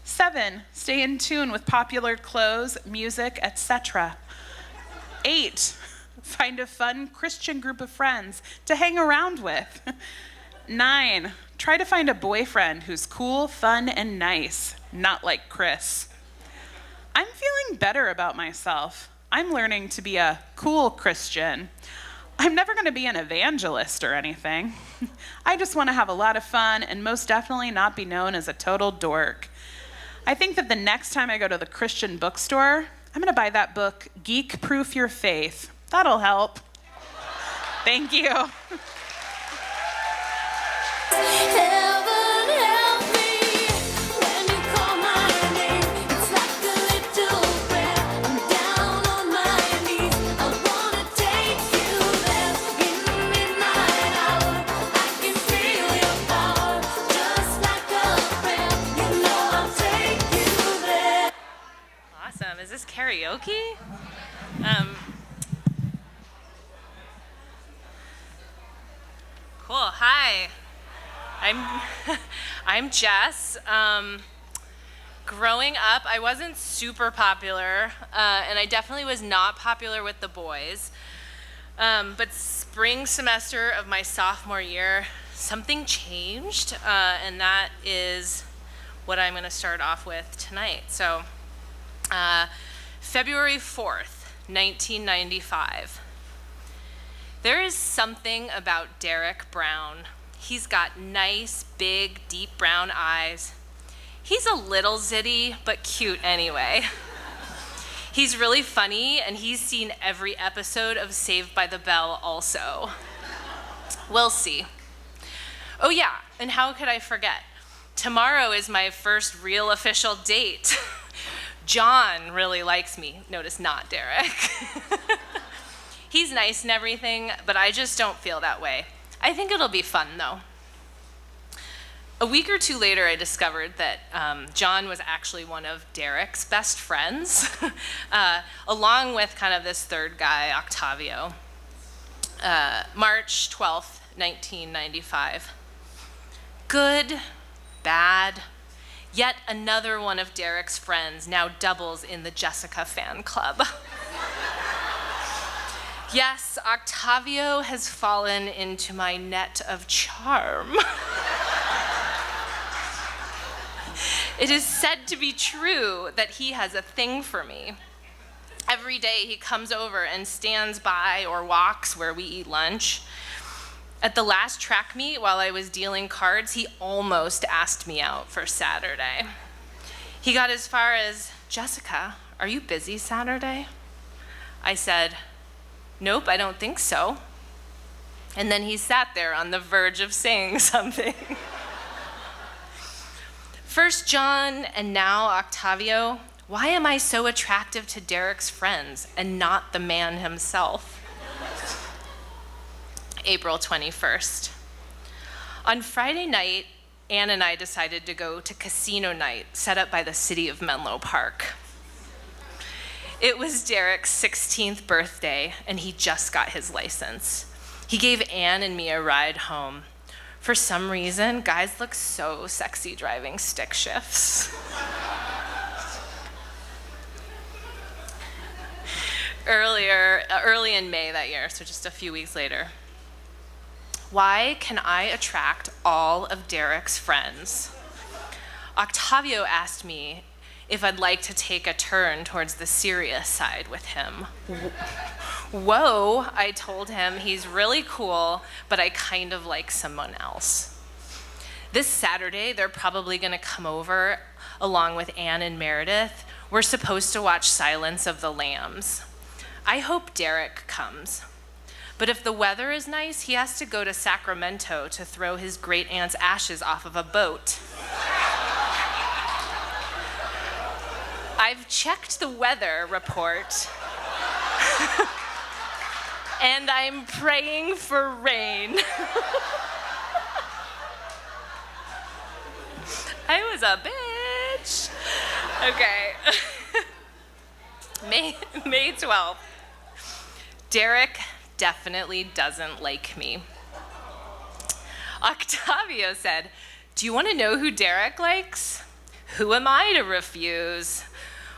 7, stay in tune with popular clothes, music, etc. 8, find a fun Christian group of friends to hang around with. 9, try to find a boyfriend who's cool, fun, and nice, not like Chris. I'm feeling better about myself. I'm learning to be a cool Christian. I'm never going to be an evangelist or anything. I just want to have a lot of fun and most definitely not be known as a total dork. I think that the next time I go to the Christian bookstore, I'm going to buy that book, Geek Proof Your Faith. That'll help. Thank you. Awesome. Is this karaoke? Cool. Hi. I'm Jess. Growing up, I wasn't super popular, and I definitely was not popular with the boys. But spring semester of my sophomore year, something changed, and that is what I'm going to start off with tonight. So, February 4th, 1995. There is something about Derek Brown. He's got nice, big, deep brown eyes. He's a little zitty, but cute anyway. He's really funny, and he's seen every episode of Saved by the Bell also. We'll see. Oh yeah, and how could I forget? Tomorrow is my first real official date. John really likes me. Notice not Derek. He's nice and everything, but I just don't feel that way. I think it'll be fun though. A week or two later, I discovered that John was actually one of Derek's best friends, along with kind of this third guy, Octavio. March 12th, 1995. Good, bad, yet another one of Derek's friends now doubles in the Jessica fan club. Yes, Octavio has fallen into my net of charm. It is said to be true that he has a thing for me. Every day he comes over and stands by or walks where we eat lunch. At the last track meet, while I was dealing cards, he almost asked me out for Saturday. He got as far as, "Jessica, are you busy Saturday?" I said, "Nope, I don't think so." And then he sat there on the verge of saying something. First John and now Octavio, why am I so attractive to Derek's friends and not the man himself? April 21st. On Friday night, Ann and I decided to go to casino night set up by the city of Menlo Park. It was Derek's 16th birthday, and he just got his license. He gave Ann and me a ride home. For some reason, guys look so sexy driving stick shifts. Early in May that year, so just a few weeks later. Why can I attract all of Derek's friends? Octavio asked me if I'd like to take a turn towards the serious side with him. Whoa, I told him, he's really cool, but I kind of like someone else. This Saturday, they're probably gonna come over along with Anne and Meredith. We're supposed to watch Silence of the Lambs. I hope Derek comes. But if the weather is nice, he has to go to Sacramento to throw his great aunt's ashes off of a boat. I've checked the weather report. And I'm praying for rain. I was a bitch. Okay. May 12th. Derek definitely doesn't like me. Octavio said, "Do you want to know who Derek likes?" Who am I to refuse?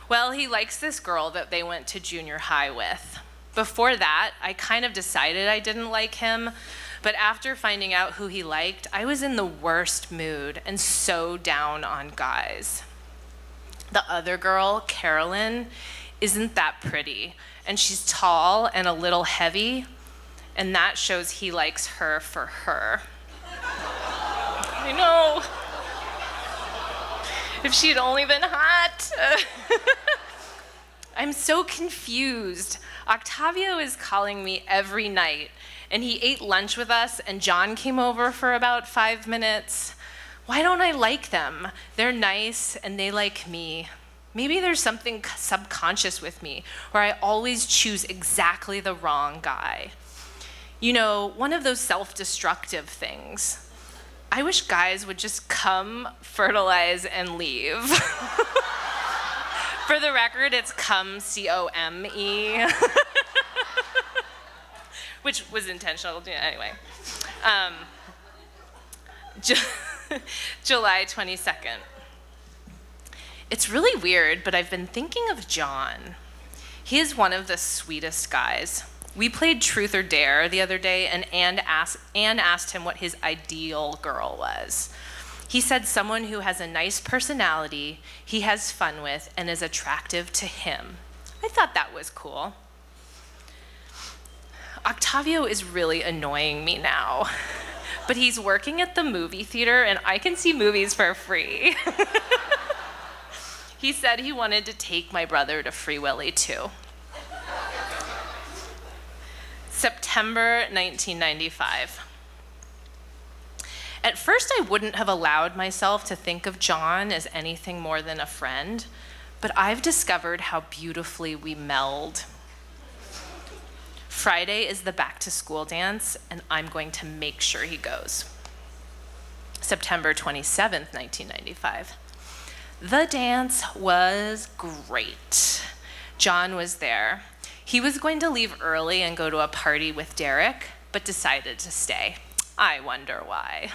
Well, he likes this girl that they went to junior high with. Before that, I kind of decided I didn't like him, but after finding out who he liked, I was in the worst mood and so down on guys. The other girl, Carolyn, isn't that pretty, and she's tall and a little heavy, and that shows he likes her for her. I know. If she had only been hot. I'm so confused. Octavio is calling me every night, and he ate lunch with us, and John came over for about 5 minutes. Why don't I like them? They're nice, and they like me. Maybe there's something subconscious with me, where I always choose exactly the wrong guy. You know, one of those self-destructive things. I wish guys would just come, fertilize, and leave. For the record, it's come, C-O-M-E. Which was intentional, anyway. July 22nd. It's really weird, but I've been thinking of John. He is one of the sweetest guys. We played Truth or Dare the other day, and Anne asked him what his ideal girl was. He said someone who has a nice personality, he has fun with, and is attractive to him. I thought that was cool. Octavio is really annoying me now, but he's working at the movie theater, and I can see movies for free. He said he wanted to take my brother to Free Willy too. September 1995. At first, I wouldn't have allowed myself to think of John as anything more than a friend, but I've discovered how beautifully we meld. Friday is the back-to-school dance, and I'm going to make sure he goes. September 27th, 1995. The dance was great. John was there. He was going to leave early and go to a party with Derek, but decided to stay. I wonder why.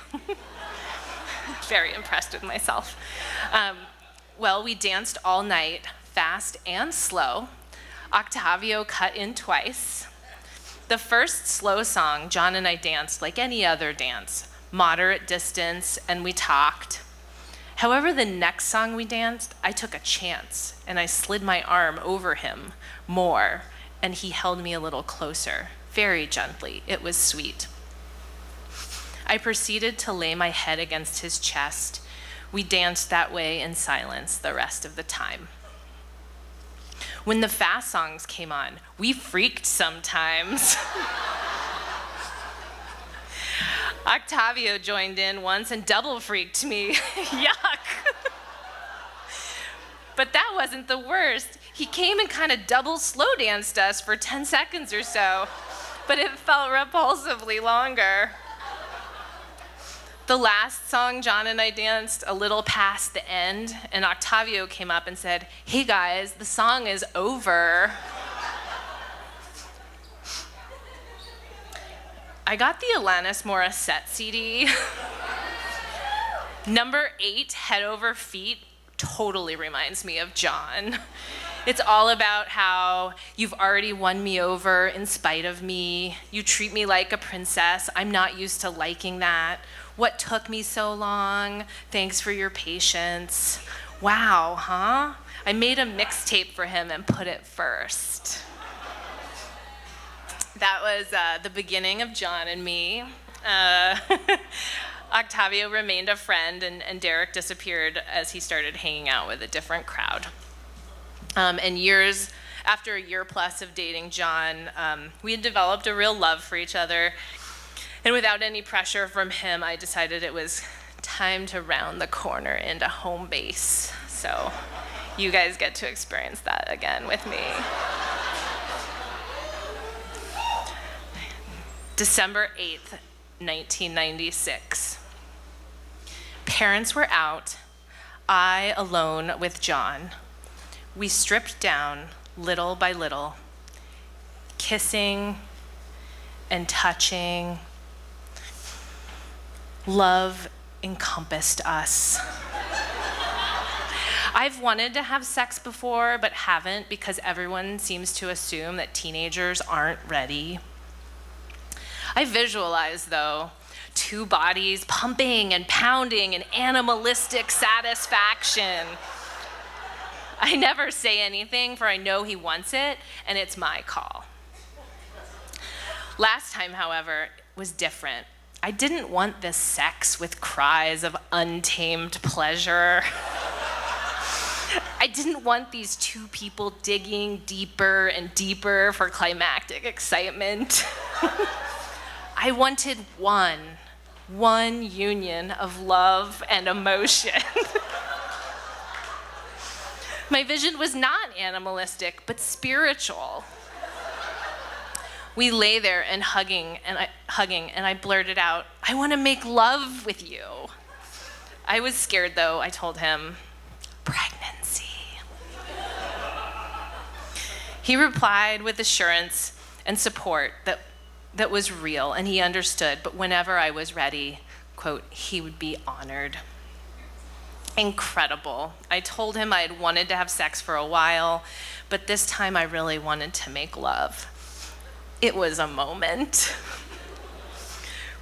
Very impressed with myself. Well, we danced all night, fast and slow. Octavio cut in twice. The first slow song, John and I danced like any other dance, moderate distance, and we talked. However, the next song we danced, I took a chance, and I slid my arm over him more, and he held me a little closer, very gently. It was sweet. I proceeded to lay my head against his chest. We danced that way in silence the rest of the time. When the fast songs came on, we freaked sometimes. Octavio joined in once and double freaked me. Yuck. But that wasn't the worst. He came and kind of double slow danced us for 10 seconds or so, but it felt repulsively longer. The last song John and I danced a little past the end, and Octavio came up and said, "Hey guys, the song is over." I got the Alanis Morissette CD. Number 8, Head Over Feet, totally reminds me of John. It's all about how you've already won me over in spite of me. You treat me like a princess. I'm not used to liking that. What took me so long? Thanks for your patience. Wow, huh? I made a mixtape for him and put it first. That was the beginning of John and me. Octavio remained a friend, and Derek disappeared as he started hanging out with a different crowd. And after a year plus of dating John, we had developed a real love for each other. And without any pressure from him, I decided it was time to round the corner into home base. So you guys get to experience that again with me. December 8th, 1996. Parents were out, I alone with John. We stripped down little by little, kissing and touching. Love encompassed us. I've wanted to have sex before, but haven't because everyone seems to assume that teenagers aren't ready. I visualize, though, 2 bodies pumping and pounding in animalistic satisfaction. I never say anything, for I know he wants it, and it's my call. Last time, however, was different. I didn't want this sex with cries of untamed pleasure. I didn't want these 2 people digging deeper and deeper for climactic excitement. I wanted one union of love and emotion. My vision was not animalistic, but spiritual. We lay there and hugging, and I blurted out, "I want to make love with you." I was scared, though. I told him, "Pregnancy." He replied with assurance and support that was real, and he understood, but whenever I was ready, quote, he would be honored. Incredible. I told him I had wanted to have sex for a while, but this time I really wanted to make love. It was a moment.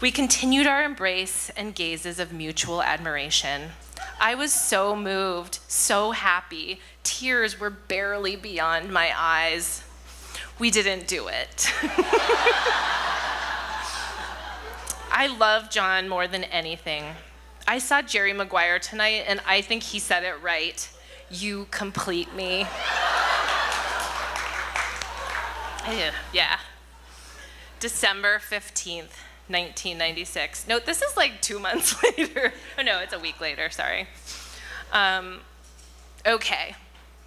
We continued our embrace and gazes of mutual admiration. I was so moved, so happy. Tears were barely beyond my eyes. We didn't do it. I love John more than anything. I saw Jerry Maguire tonight, and I think he said it right. You complete me. Yeah. December 15th, 1996. Note, this is like 2 months later. Oh no, it's a week later, sorry. Okay,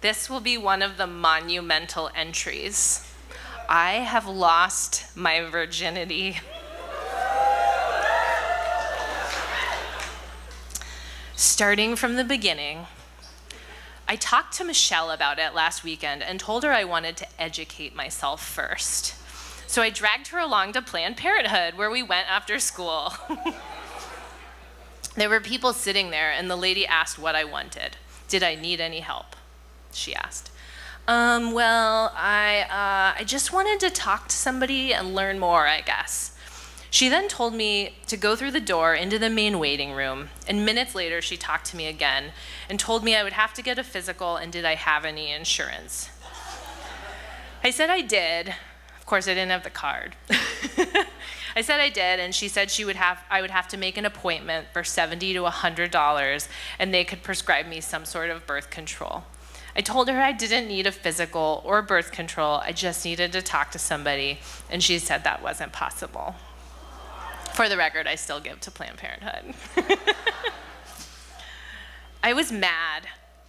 this will be one of the monumental entries. I have lost my virginity. Starting from the beginning, I talked to Michelle about it last weekend and told her I wanted to educate myself first. So I dragged her along to Planned Parenthood, where we went after school. There were people sitting there, and the lady asked what I wanted. Did I need any help? She asked. Well, I just wanted to talk to somebody and learn more, I guess. She then told me to go through the door into the main waiting room, and minutes later she talked to me again and told me I would have to get a physical and did I have any insurance. I said I did. Of course, I didn't have the card. I said I did, and she said I would have to make an appointment for $70 to $100, and they could prescribe me some sort of birth control. I told her I didn't need a physical or birth control, I just needed to talk to somebody, and she said that wasn't possible. For the record, I still give to Planned Parenthood. I was mad,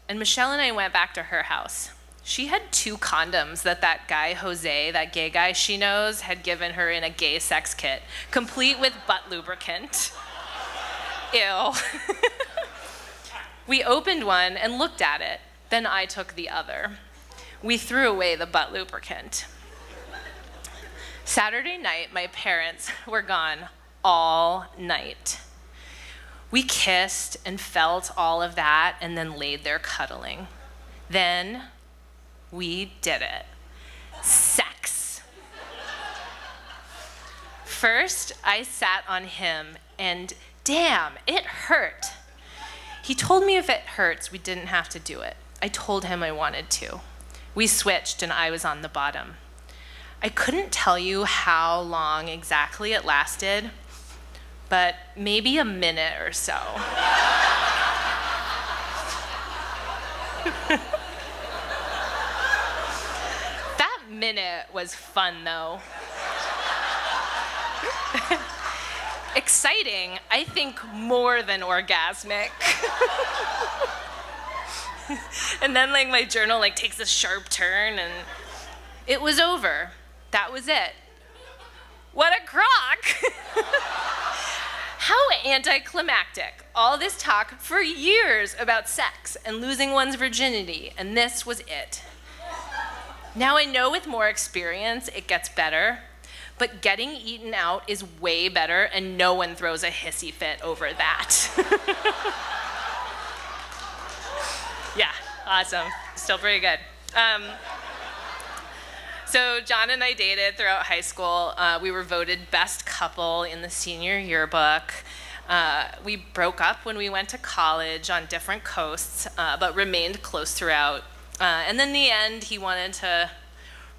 and Michelle and I went back to her house. She had 2 condoms that guy, Jose, that gay guy she knows, had given her in a gay sex kit, complete with butt lubricant. Ew. We opened one and looked at it. Then I took the other. We threw away the butt lubricant. Saturday night, my parents were gone all night. We kissed and felt all of that and then laid there cuddling. Then we did it. Sex. First, I sat on him and damn, it hurt. He told me if it hurts, we didn't have to do it. I told him I wanted to. We switched and I was on the bottom. I couldn't tell you how long exactly it lasted, but maybe a minute or so. That minute was fun though. Exciting, I think more than orgasmic. And then like my journal like takes a sharp turn and it was over. That was it. What a crock! How anticlimactic. All this talk for years about sex and losing one's virginity, and this was it. Now I know with more experience it gets better, but getting eaten out is way better and no one throws a hissy fit over that. Yeah, awesome. Still pretty good. So John and I dated throughout high school. We were voted best couple in the senior yearbook. We broke up when we went to college on different coasts, but remained close throughout. And then in the end, he wanted to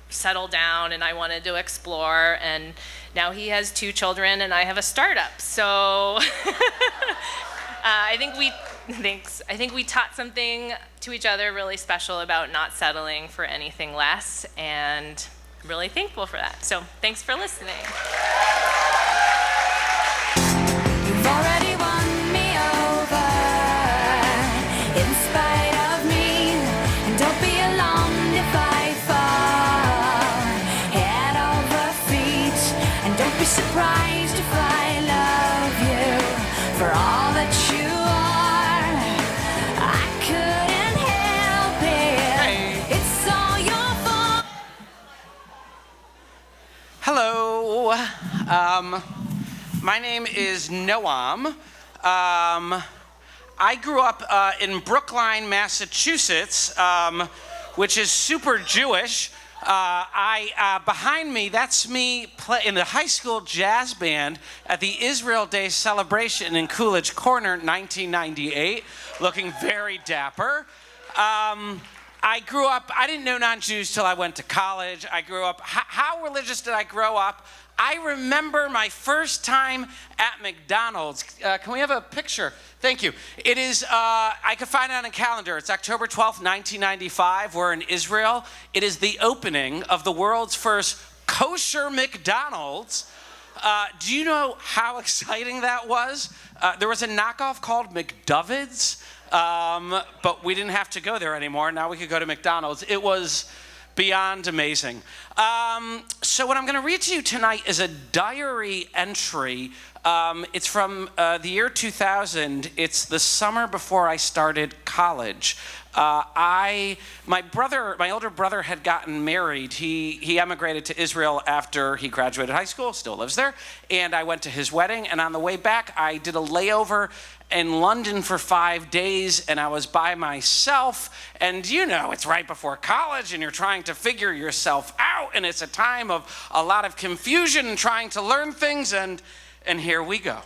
settle down and I wanted to explore. And now he has 2 children and I have a startup. So I think we taught something to each other really special about not settling for anything less, and I'm really thankful for that. So thanks for listening. You've already won me over, in spite of me. And don't be alarmed if I fall head over feet. And don't be surprised if I love you for all that you are. I couldn't help it. It's all your fault. Hello. My name is Noam. I grew up in Brookline, Massachusetts, which is super Jewish. Behind me, that's me in the high school jazz band at the Israel Day celebration in Coolidge Corner, 1998, looking very dapper. I grew up, I didn't know non-Jews till I went to college. I grew up, how religious did I grow up? I remember my first time at McDonald's. Can we have a picture? Thank you. It is, I could find it on a calendar. It's October 12th, 1995. We're in Israel. It is the opening of the world's first kosher McDonald's. Do you know how exciting that was? There was a knockoff called McDovid's, but we didn't have to go there anymore. Now we could go to McDonald's. It was beyond amazing. So what I'm going to read to you tonight is a diary entry. It's from the year 2000. It's the summer before I started college. My older brother had gotten married. He emigrated to Israel after he graduated high school, still lives there, and I went to his wedding, and on the way back, I did a layover in London for 5 days, and I was by myself, and you know, it's right before college, and you're trying to figure yourself out, and it's a time of a lot of confusion and trying to learn things, and here we go.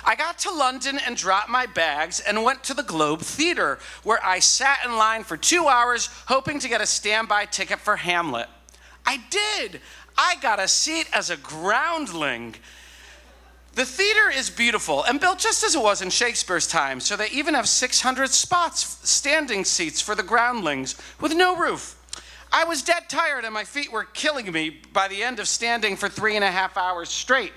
I got to London and dropped my bags and went to the Globe Theatre, where I sat in line for 2 hours hoping to get a standby ticket for Hamlet. I did. I got a seat as a groundling. The theater is beautiful and built just as it was in Shakespeare's time, so they even have 600 spots, standing seats for the groundlings with no roof. I was dead tired and my feet were killing me by the end of standing for 3.5 hours straight.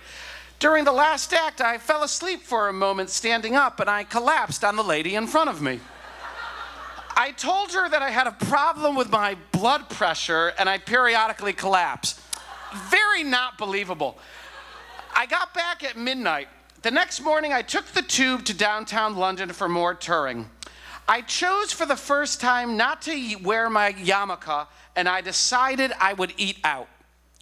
During the last act, I fell asleep for a moment standing up and I collapsed on the lady in front of me. I told her that I had a problem with my blood pressure and I'd periodically collapse. Very not believable. I got back at midnight. The next morning, I took the tube to downtown London for more touring. I chose for the first time not to wear my yarmulke, and I decided I would eat out.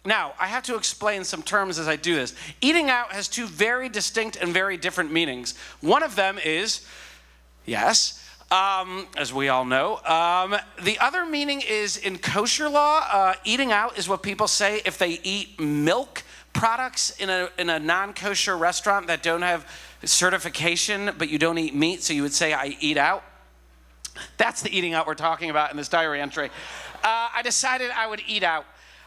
Now, I have to explain some terms as I do this. Eating out has two very distinct and very different meanings. One of them is, yes, as we all know. The other meaning is in kosher law, eating out is what people say if they eat milk products in a non-kosher restaurant that don't have certification, but you don't eat meat, so you would say, I eat out. That's the eating out we're talking about in this diary entry. I decided I would eat out.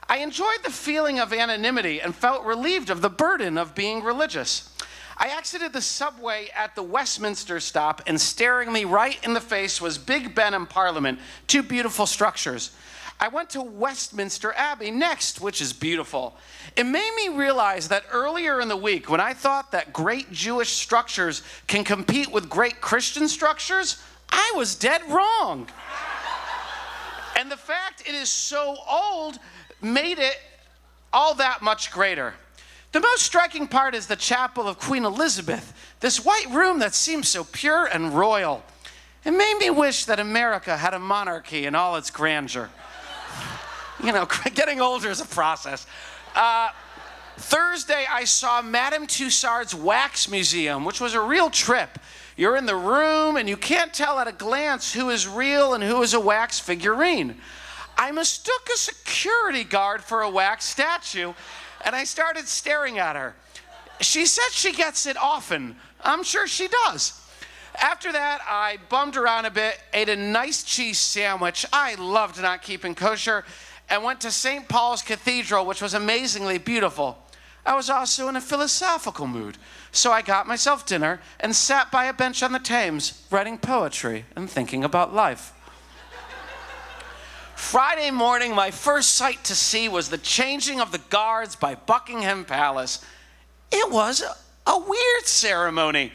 I enjoyed the feeling of anonymity and felt relieved of the burden of being religious. I exited the subway at the Westminster stop, and staring me right in the face was Big Ben and Parliament, two beautiful structures. I went to Westminster Abbey next, which is beautiful. It made me realize that earlier in the week, when I thought that great Jewish structures can compete with great Christian structures, I was dead wrong. And the fact it is so old made it all that much greater. The most striking part is the chapel of Queen Elizabeth, this white room that seems so pure and royal. It made me wish that America had a monarchy in all its grandeur. You know, getting older is a process. Thursday, I saw Madame Tussauds Wax Museum, which was a real trip. You're in the room and you can't tell at a glance who is real and who is a wax figurine. I mistook a security guard for a wax statue, and I started staring at her. She said she gets it often. I'm sure she does. After that, I bummed around a bit, ate a nice cheese sandwich. I loved not keeping kosher, and went to St. Paul's Cathedral, which was amazingly beautiful. I was also in a philosophical mood, so I got myself dinner and sat by a bench on the Thames, writing poetry and thinking about life. Friday morning, my first sight to see was the changing of the guards by Buckingham Palace. It was a weird ceremony.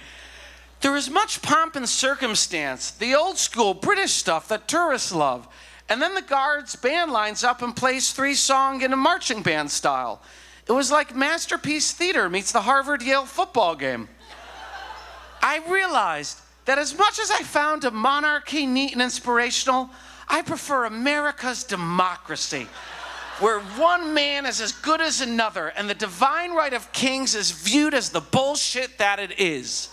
There was much pomp and circumstance, the old school British stuff that tourists love. And then the guards' band lines up and plays three-song in a marching band style. It was like Masterpiece Theater meets the Harvard-Yale football game. I realized that as much as I found a monarchy neat and inspirational, I prefer America's democracy, where one man is as good as another, and the divine right of kings is viewed as the bullshit that it is.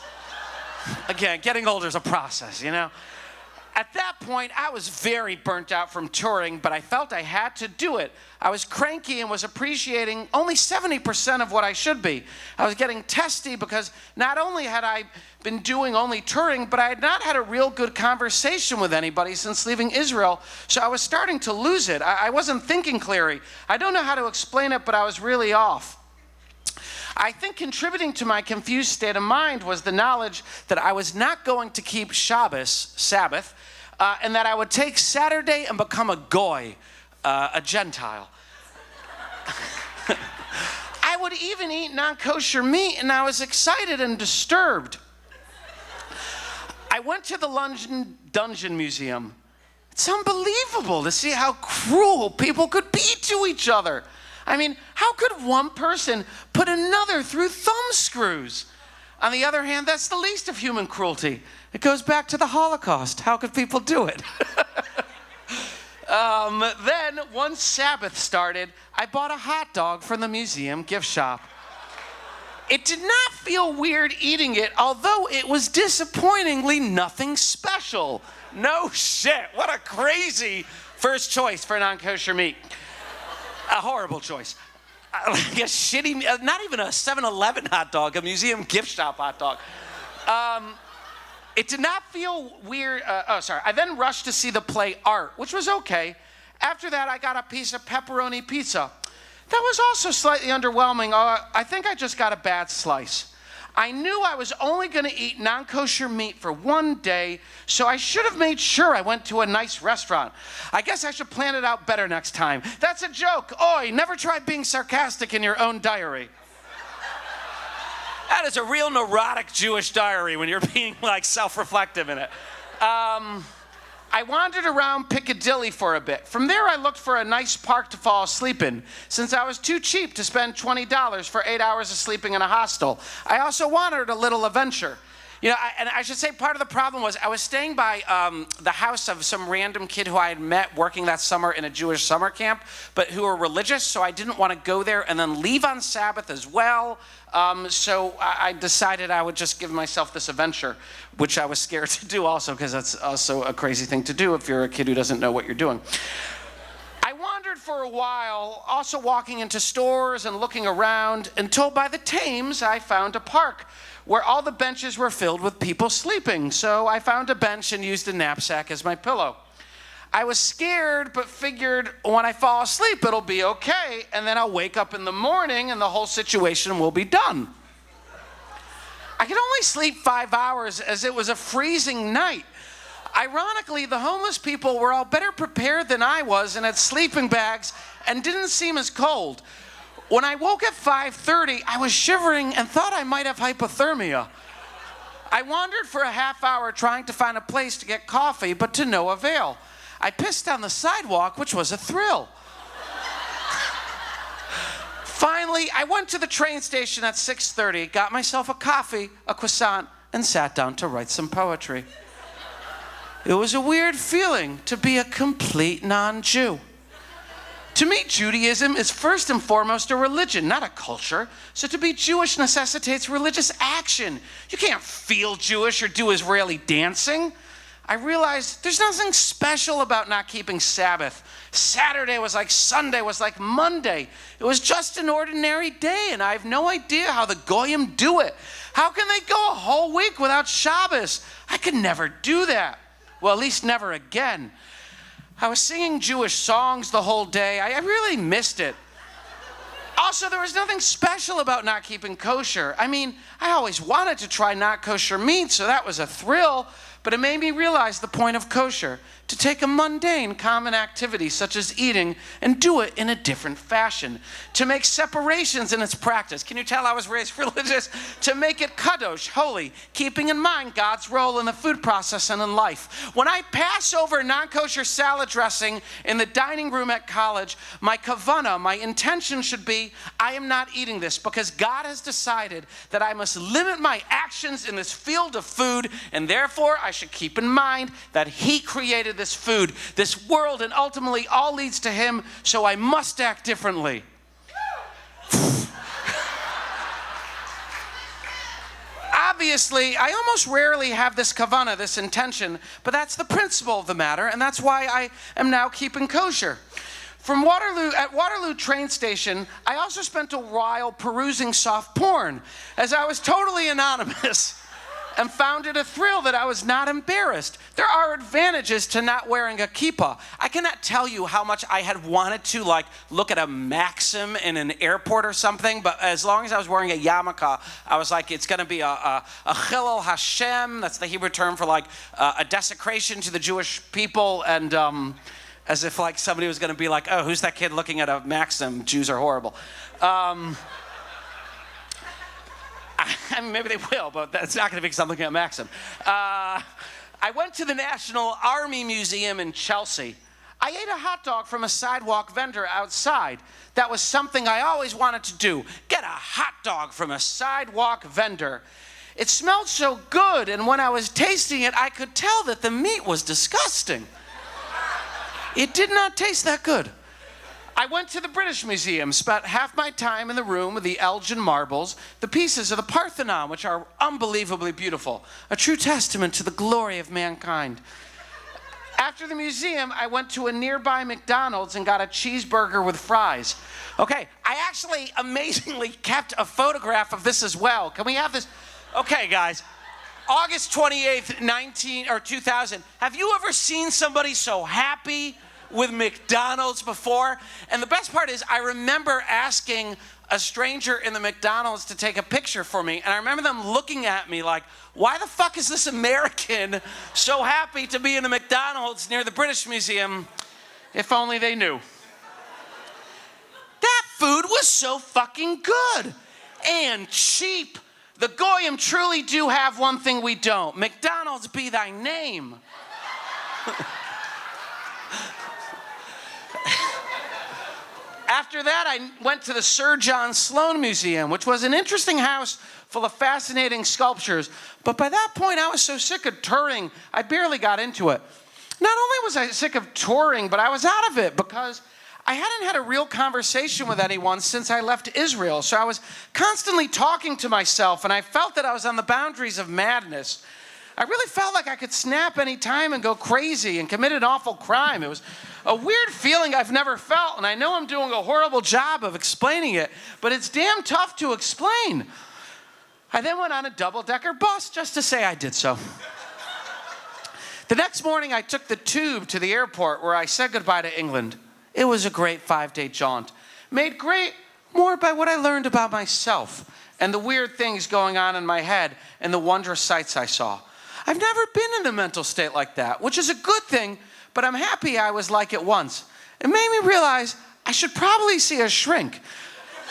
Again, getting older is a process, you know? At that point, I was very burnt out from touring, but I felt I had to do it. I was cranky and was appreciating only 70% of what I should be. I was getting testy because not only had I been doing only touring, but I had not had a real good conversation with anybody since leaving Israel, so I was starting to lose it. I wasn't thinking clearly. I don't know how to explain it, but I was really off. I think contributing to my confused state of mind was the knowledge that I was not going to keep Shabbos, Sabbath, and that I would take Saturday and become a goy, a Gentile. I would even eat non-kosher meat, and I was excited and disturbed. I went to the London Dungeon Museum. It's unbelievable to see how cruel people could be to each other. I mean, how could one person put another through thumb screws? On the other hand, that's the least of human cruelty. It goes back to the Holocaust. How could people do it? Then, once Sabbath started, I bought a hot dog from the museum gift shop. It did not feel weird eating it, although it was disappointingly nothing special. No shit, what a crazy first choice for non-kosher meat. A horrible choice. Like a shitty, not even a 7-Eleven hot dog, a museum gift shop hot dog. It did not feel weird. I then rushed to see the play Art, which was okay. After that, I got a piece of pepperoni pizza. That was also slightly underwhelming. I think I just got a bad slice. I knew I was only going to eat non-kosher meat for one day, so I should have made sure I went to a nice restaurant. I guess I should plan it out better next time. That's a joke. Oi, never try being sarcastic in your own diary. That is a real neurotic Jewish diary when you're being like self-reflective in it. I wandered around Piccadilly for a bit. From there, I looked for a nice park to fall asleep in, since I was too cheap to spend $20 for 8 hours of sleeping in a hostel. I also wanted a little adventure. You know, and I should say part of the problem was I was staying by the house of some random kid who I had met working that summer in a Jewish summer camp, but who were religious, so I didn't want to go there and then leave on Sabbath as well. So I decided I would just give myself this adventure, which I was scared to do also, because that's also a crazy thing to do if you're a kid who doesn't know what you're doing. I wandered for a while, also walking into stores and looking around, until by the Thames I found a park where all the benches were filled with people sleeping. So I found a bench and used a knapsack as my pillow. I was scared, but figured when I fall asleep, it'll be okay, and then I'll wake up in the morning and the whole situation will be done. I could only sleep 5 hours as it was a freezing night. Ironically, the homeless people were all better prepared than I was and had sleeping bags and didn't seem as cold. When I woke at 5:30, I was shivering and thought I might have hypothermia. I wandered for a half hour trying to find a place to get coffee, but to no avail. I pissed on the sidewalk, which was a thrill. Finally, I went to the train station at 6:30, got myself a coffee, a croissant, and sat down to write some poetry. It was a weird feeling to be a complete non-Jew. To me, Judaism is first and foremost a religion, not a culture. So to be Jewish necessitates religious action. You can't feel Jewish or do Israeli dancing. I realized there's nothing special about not keeping Sabbath. Saturday was like Sunday, was like Monday. It was just an ordinary day, and I have no idea how the Goyim do it. How can they go a whole week without Shabbos? I could never do that. Well, at least never again. I was singing Jewish songs the whole day. I really missed it. Also, there was nothing special about not keeping kosher. I mean, I always wanted to try not kosher meat, so that was a thrill, but it made me realize the point of kosher, to take a mundane, common activity such as eating and do it in a different fashion, to make separations in its practice. Can you tell I was raised religious? To make it kadosh, holy, keeping in mind God's role in the food process and in life. When I pass over non-kosher salad dressing in the dining room at college, my kavana, my intention should be, I am not eating this because God has decided that I must limit my actions in this field of food, and therefore I should keep in mind that He created this food, this world, and ultimately all leads to Him, so I must act differently. Obviously, I almost rarely have this kavana, this intention, but that's the principle of the matter, and that's why I am now keeping kosher. At Waterloo train station, I also spent a while perusing soft porn, as I was totally anonymous, and found it a thrill that I was not embarrassed. There are advantages to not wearing a kippah. I cannot tell you how much I had wanted to look at a Maxim in an airport or something, but as long as I was wearing a yarmulke, I was like, it's gonna be a chilul Hashem, that's the Hebrew term for a desecration to the Jewish people, and as if somebody was gonna be like, oh, who's that kid looking at a Maxim? Jews are horrible. I mean, maybe they will, but that's not going to be something at Maxim. I went to the National Army Museum in Chelsea. I ate a hot dog from a sidewalk vendor outside. That was something I always wanted to do, get a hot dog from a sidewalk vendor. It smelled so good, and when I was tasting it, I could tell that the meat was disgusting. It did not taste that good. I went to the British Museum, spent half my time in the room with the Elgin marbles, the pieces of the Parthenon, which are unbelievably beautiful, a true testament to the glory of mankind. After the museum, I went to a nearby McDonald's and got a cheeseburger with fries. Okay, I actually amazingly kept a photograph of this as well. Can we have this? Okay, guys. August 28th, 2000. Have you ever seen somebody so happy with McDonald's before? And the best part is I remember asking a stranger in the McDonald's to take a picture for me, and I remember them looking at me like, why the fuck is this American so happy to be in a McDonald's near the British Museum? If only they knew. That food was so fucking good and cheap. The Goyim truly do have one thing we don't. McDonald's be thy name. After that, I went to the Sir John Sloan Museum, which was an interesting house full of fascinating sculptures. But by that point, I was so sick of touring, I barely got into it. Not only was I sick of touring, but I was out of it because I hadn't had a real conversation with anyone since I left Israel. So I was constantly talking to myself, and I felt that I was on the boundaries of madness. I really felt like I could snap any time and go crazy and commit an awful crime. It was a weird feeling I've never felt, and I know I'm doing a horrible job of explaining it, but it's damn tough to explain. I then went on a double-decker bus just to say I did so. The next morning, I took the tube to the airport where I said goodbye to England. It was a great 5-day jaunt, made great more by what I learned about myself and the weird things going on in my head and the wondrous sights I saw. I've never been in a mental state like that, which is a good thing, but I'm happy I was like it once. It made me realize I should probably see a shrink.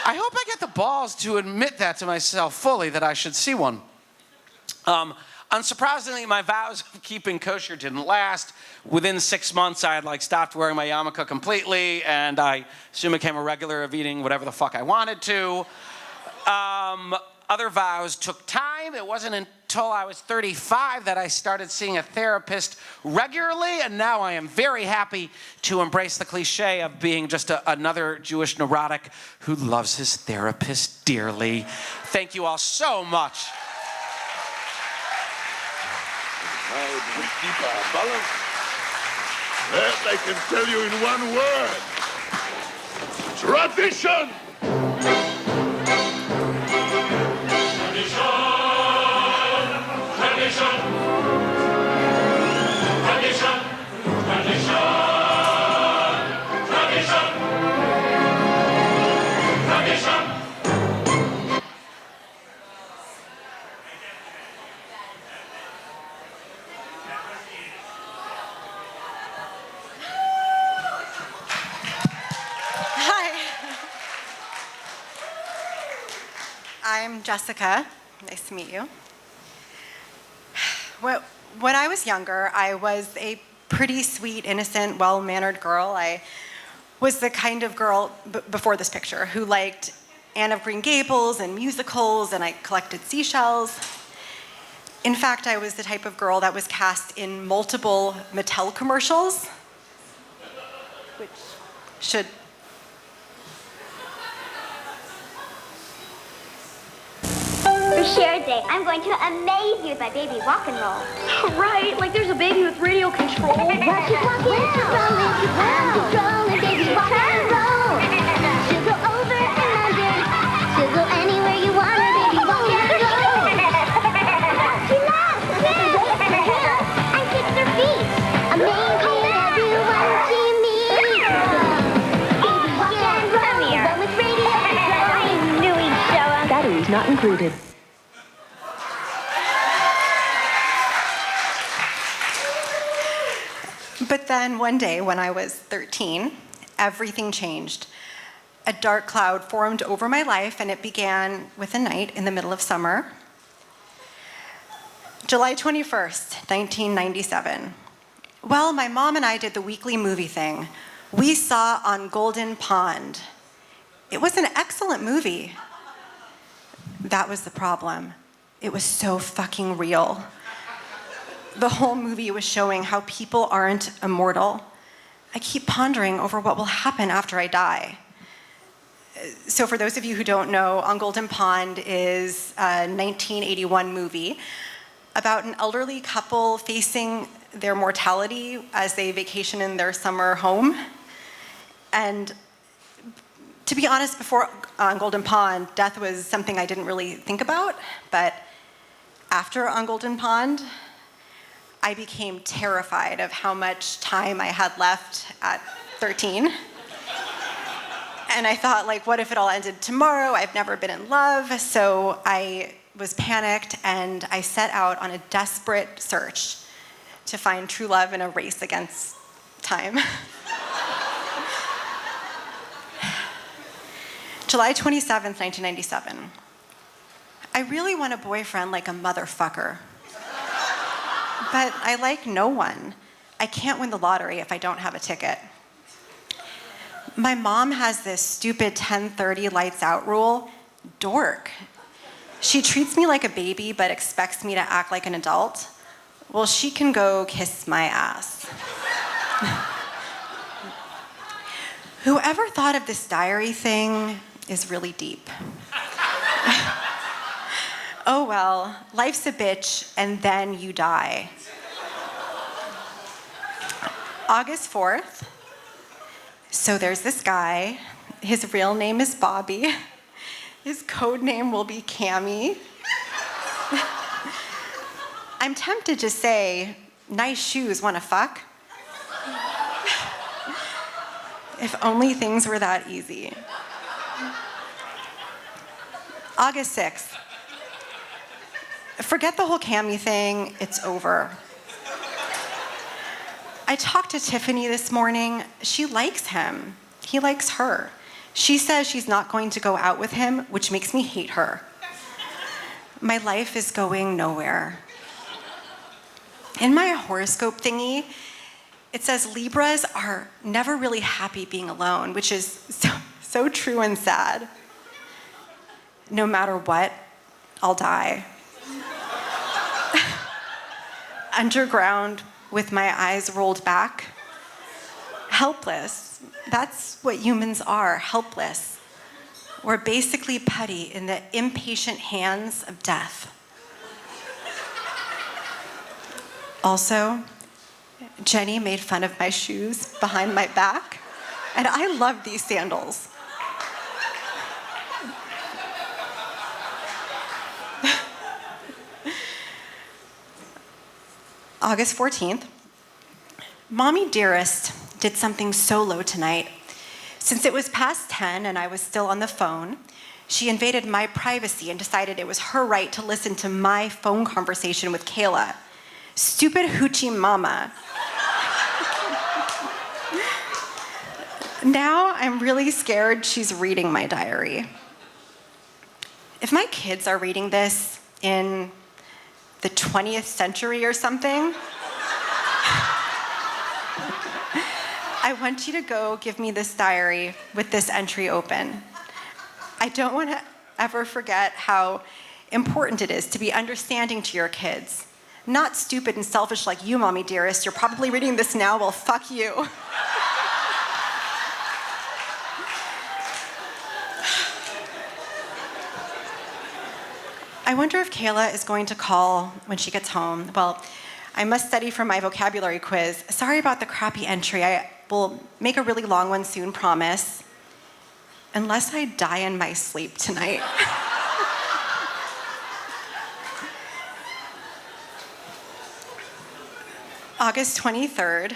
I hope I get the balls to admit that to myself fully, that I should see one. Unsurprisingly, my vows of keeping kosher didn't last. Within 6 months, I had stopped wearing my yarmulke completely, and I soon became a regular of eating whatever the fuck I wanted to. Other vows took time. It wasn't until I was 35 that I started seeing a therapist regularly, and now I am very happy to embrace the cliche of being just another Jewish neurotic who loves his therapist dearly. Thank you all so much. How do we keep our balance? That I can tell you in one word. Tradition! I'm Jessica. Nice to meet you. When I was younger, I was a pretty sweet, innocent, well-mannered girl. I was the kind of girl, before this picture, who liked Anne of Green Gables and musicals, and I collected seashells. In fact, I was the type of girl that was cast in multiple Mattel commercials, which should... For Share Day, I'm going to amaze you with my baby rock and roll. Right, like there's a baby with radio control. Rock it, rock it, I'm controlling baby rock and roll. She'll go over and under. She'll go anywhere you want her, baby rock and roll. She laughs, and kicks her feet. Amazing everyone she meets. Baby rock and roll, but with radio control. I knew he'd show up. Batteries not included. But then one day, when I was 13, everything changed. A dark cloud formed over my life, and it began with a night in the middle of summer. July 21st, 1997. Well, my mom and I did the weekly movie thing. We saw On Golden Pond. It was an excellent movie. That was the problem. It was so fucking real. The whole movie was showing how people aren't immortal. I keep pondering over what will happen after I die. So for those of you who don't know, On Golden Pond is a 1981 movie about an elderly couple facing their mortality as they vacation in their summer home. And to be honest, before On Golden Pond, death was something I didn't really think about. But after On Golden Pond, I became terrified of how much time I had left at 13. And I thought, what if it all ended tomorrow? I've never been in love. So I was panicked, and I set out on a desperate search to find true love in a race against time. July 27th, 1997. I really want a boyfriend like a motherfucker. But I like no one. I can't win the lottery if I don't have a ticket. My mom has this stupid 10:30 lights out rule. Dork. She treats me like a baby but expects me to act like an adult. Well, she can go kiss my ass. Whoever thought of this diary thing is really deep. Oh well, life's a bitch and then you die. August 4th. So there's this guy. His real name is Bobby. His code name will be Cammy. I'm tempted to say, nice shoes, wanna fuck? If only things were that easy. August 6th. Forget the whole Cammy thing, it's over. I talked to Tiffany this morning. She likes him. He likes her. She says she's not going to go out with him, which makes me hate her. My life is going nowhere. In my horoscope thingy, it says Libras are never really happy being alone, which is so true and sad. No matter what, I'll die. Underground, with my eyes rolled back. Helpless. That's what humans are, helpless. We're basically putty in the impatient hands of death. Also, Jenny made fun of my shoes behind my back, and I love these sandals. August 14th. Mommy Dearest did something solo tonight. Since it was past 10 and I was still on the phone, she invaded my privacy and decided it was her right to listen to my phone conversation with Kayla. Stupid hoochie mama. Now I'm really scared she's reading my diary. If my kids are reading this in the 20th century or something, I want you to go give me this diary with this entry open. I don't want to ever forget how important it is to be understanding to your kids. Not stupid and selfish like you, Mommy Dearest. You're probably reading this now, well, fuck you. I wonder if Kayla is going to call when she gets home. Well, I must study for my vocabulary quiz. Sorry about the crappy entry. I will make a really long one soon, promise. Unless I die in my sleep tonight. August 23rd.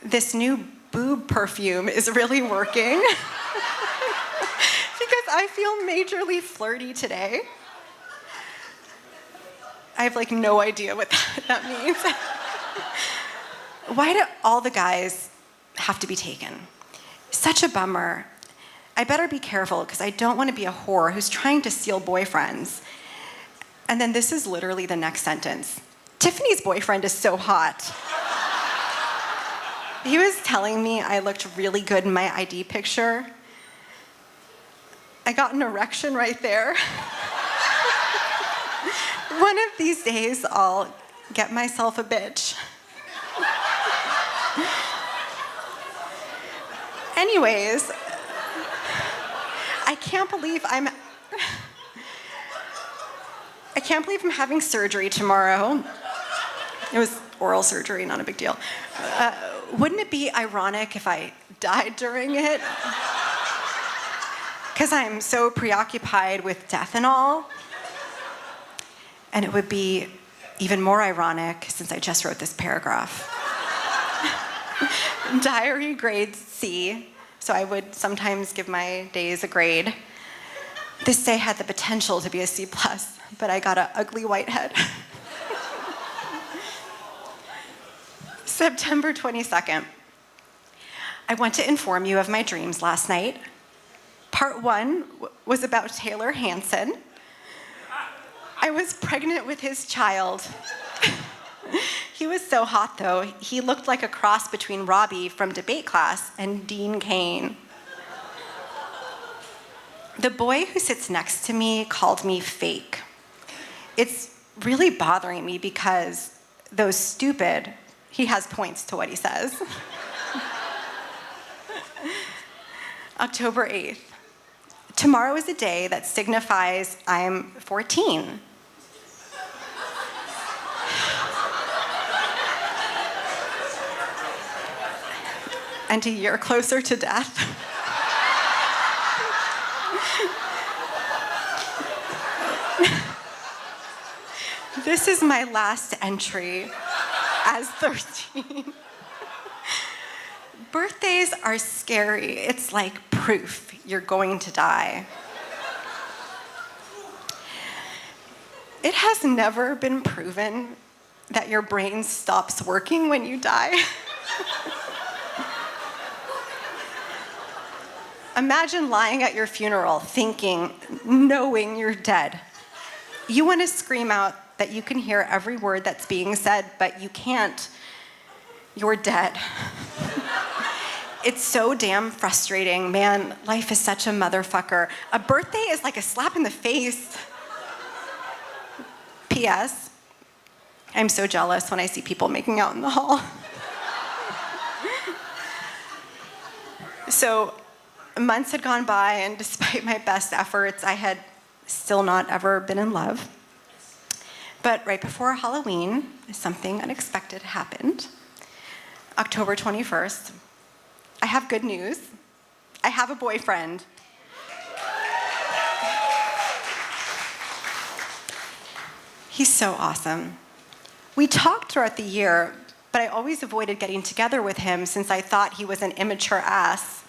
This new boob perfume is really working. Because I feel majorly flirty today. I have like no idea what that means. Why do all the guys have to be taken? Such a bummer. I better be careful because I don't want to be a whore who's trying to steal boyfriends. And then this is literally the next sentence. Tiffany's boyfriend is so hot. He was telling me I looked really good in my ID picture. I got an erection right there. One of these days, I'll get myself a bitch. Anyways, I can't believe I'm having surgery tomorrow. It was oral surgery, not a big deal. Wouldn't it be ironic if I died during it? Because I'm so preoccupied with death and all. And it would be even more ironic since I just wrote this paragraph. Diary grade C, so I would sometimes give my days a grade. This day had the potential to be a C+, but I got an ugly white head. September 22nd. I want to inform you of my dreams last night. Part 1 was about Taylor Hanson. I was pregnant with his child. He was so hot, though. He looked like a cross between Robbie from debate class and Dean Cain. The boy who sits next to me called me fake. It's really bothering me because, though stupid, he has points to what he says. October 8th. Tomorrow is a day that signifies I'm 14. And a year closer to death. This is my last entry as 13. Birthdays are scary. It's like proof you're going to die. It has never been proven that your brain stops working when you die. Imagine lying at your funeral thinking, knowing you're dead. You want to scream out that you can hear every word that's being said, but you can't. You're dead. It's so damn frustrating. Man, life is such a motherfucker. A birthday is like a slap in the face. P.S. I'm so jealous when I see people making out in the hall. So, months had gone by, and despite my best efforts, I had still not ever been in love. But right before Halloween, something unexpected happened. October 21st, I have good news. I have a boyfriend. He's so awesome. We talked throughout the year, but I always avoided getting together with him since I thought he was an immature ass.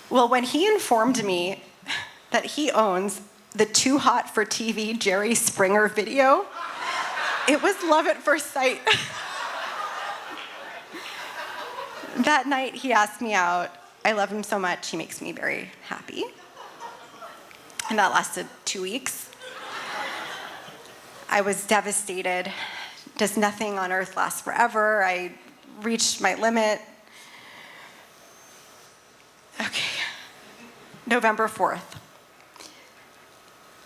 Well, when he informed me that he owns the Too Hot for TV Jerry Springer video, it was love at first sight. That night, he asked me out. I love him so much, he makes me very happy. And that lasted 2 weeks. I was devastated. Does nothing on earth last forever? I reached my limit. Okay, November 4th.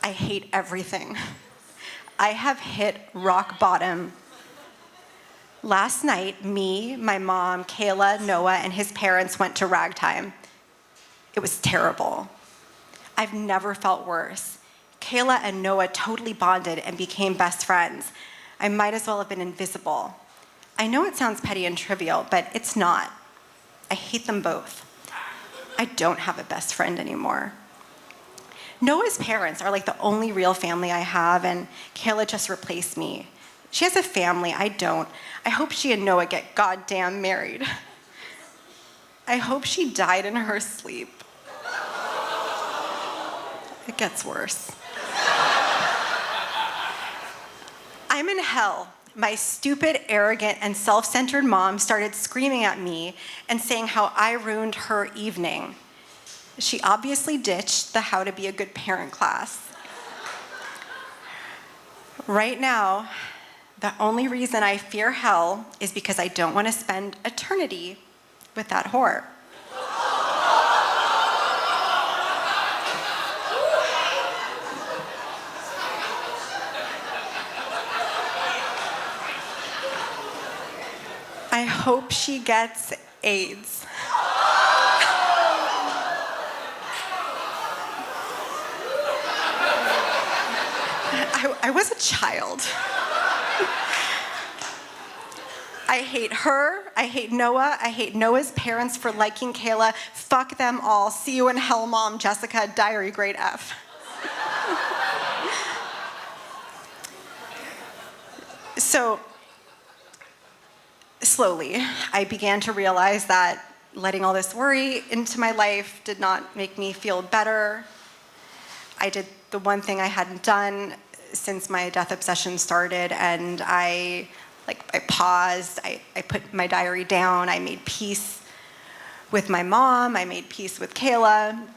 I hate everything. I have hit rock bottom. Last night, me, my mom, Kayla, Noah, and his parents went to ragtime. It was terrible. I've never felt worse. Kayla and Noah totally bonded and became best friends. I might as well have been invisible. I know it sounds petty and trivial, but it's not. I hate them both. I don't have a best friend anymore. Noah's parents are like the only real family I have, and Kayla just replaced me. She has a family, I don't. I hope she and Noah get goddamn married. I hope she died in her sleep. It gets worse. I'm in hell. My stupid, arrogant, and self-centered mom started screaming at me and saying how I ruined her evening. She obviously ditched the How to Be a Good Parent class. Right now, the only reason I fear hell is because I don't want to spend eternity with that whore. I hope she gets AIDS. I was a child. I hate her, I hate Noah, I hate Noah's parents for liking Kayla. Fuck them all. See you in hell, Mom, Jessica, diary grade F. So, slowly, I began to realize that letting all this worry into my life did not make me feel better. I did the one thing I hadn't done since my death obsession started, and I paused, I put my diary down, I made peace with my mom, I made peace with Kayla.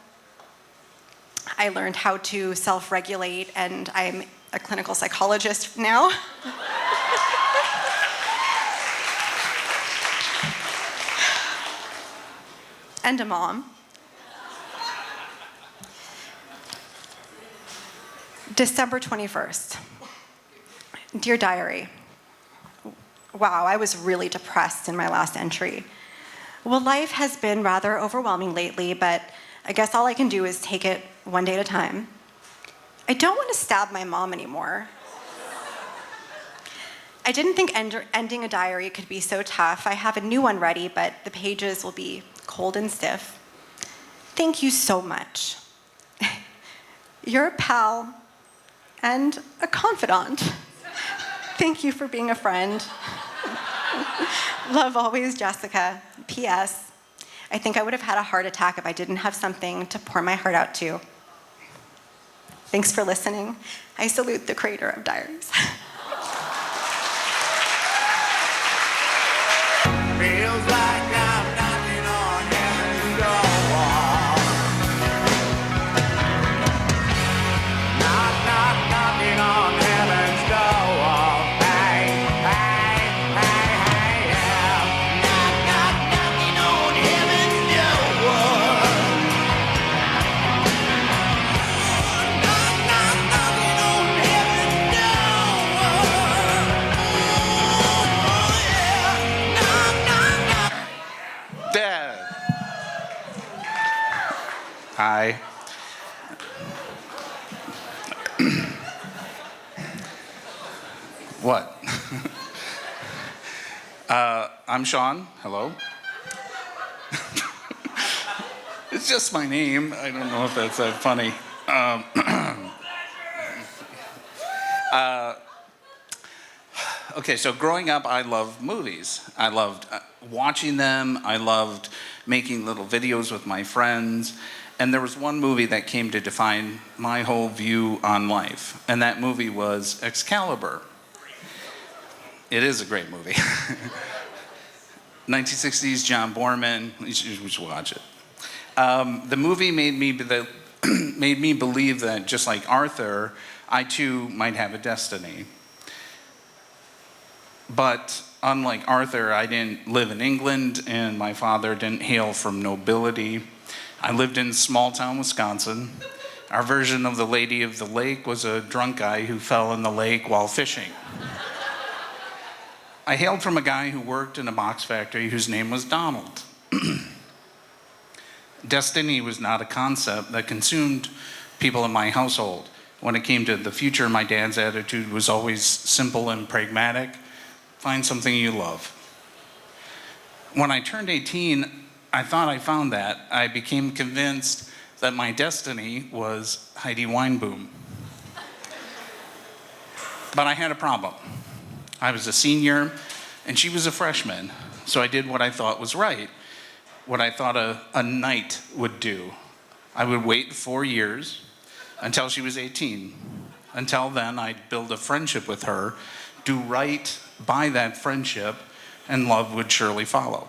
I learned how to self-regulate, and I'm a clinical psychologist now. and a mom. December 21st. Dear Diary, wow, I was really depressed in my last entry. Well, life has been rather overwhelming lately, but I guess all I can do is take it one day at a time. I don't want to stab my mom anymore. I didn't think ending a diary could be so tough. I have a new one ready, but the pages will be cold and stiff. Thank you so much. You're a pal and a confidant. Thank you for being a friend. Love always, Jessica. P.S. I think I would have had a heart attack if I didn't have something to pour my heart out to. Thanks for listening. I salute the creator of diaries. Feels like I'm knocking on heaven's door. Knocking on heaven's door. Hey, hey, hey, hey, yeah. Knocking on heaven's door. Knocking on heaven's door. Dad. Hi. What? I'm Sean. Hello. It's just my name. I don't know if that's that funny. Okay, so growing up, I loved movies. I loved watching them. I loved making little videos with my friends. And there was one movie that came to define my whole view on life. And that movie was Excalibur. It is a great movie. 1960s John Borman. You should watch it. The movie made me believe that just like Arthur, I too might have a destiny. But unlike Arthur, I didn't live in England, and my father didn't hail from nobility. I lived in small-town Wisconsin. Our version of the Lady of the Lake was a drunk guy who fell in the lake while fishing. I hailed from a guy who worked in a box factory whose name was Donald. Destiny was not a concept that consumed people in my household. When it came to the future, my dad's attitude was always simple and pragmatic. Find something you love. When I turned 18, I thought I found that. I became convinced that my destiny was Heidi Weinboom. But I had a problem. I was a senior, and she was a freshman, so I did what I thought was right, what I thought a knight would do. I would wait 4 years until she was 18. Until then, I'd build a friendship with her, do right by that friendship, and love would surely follow.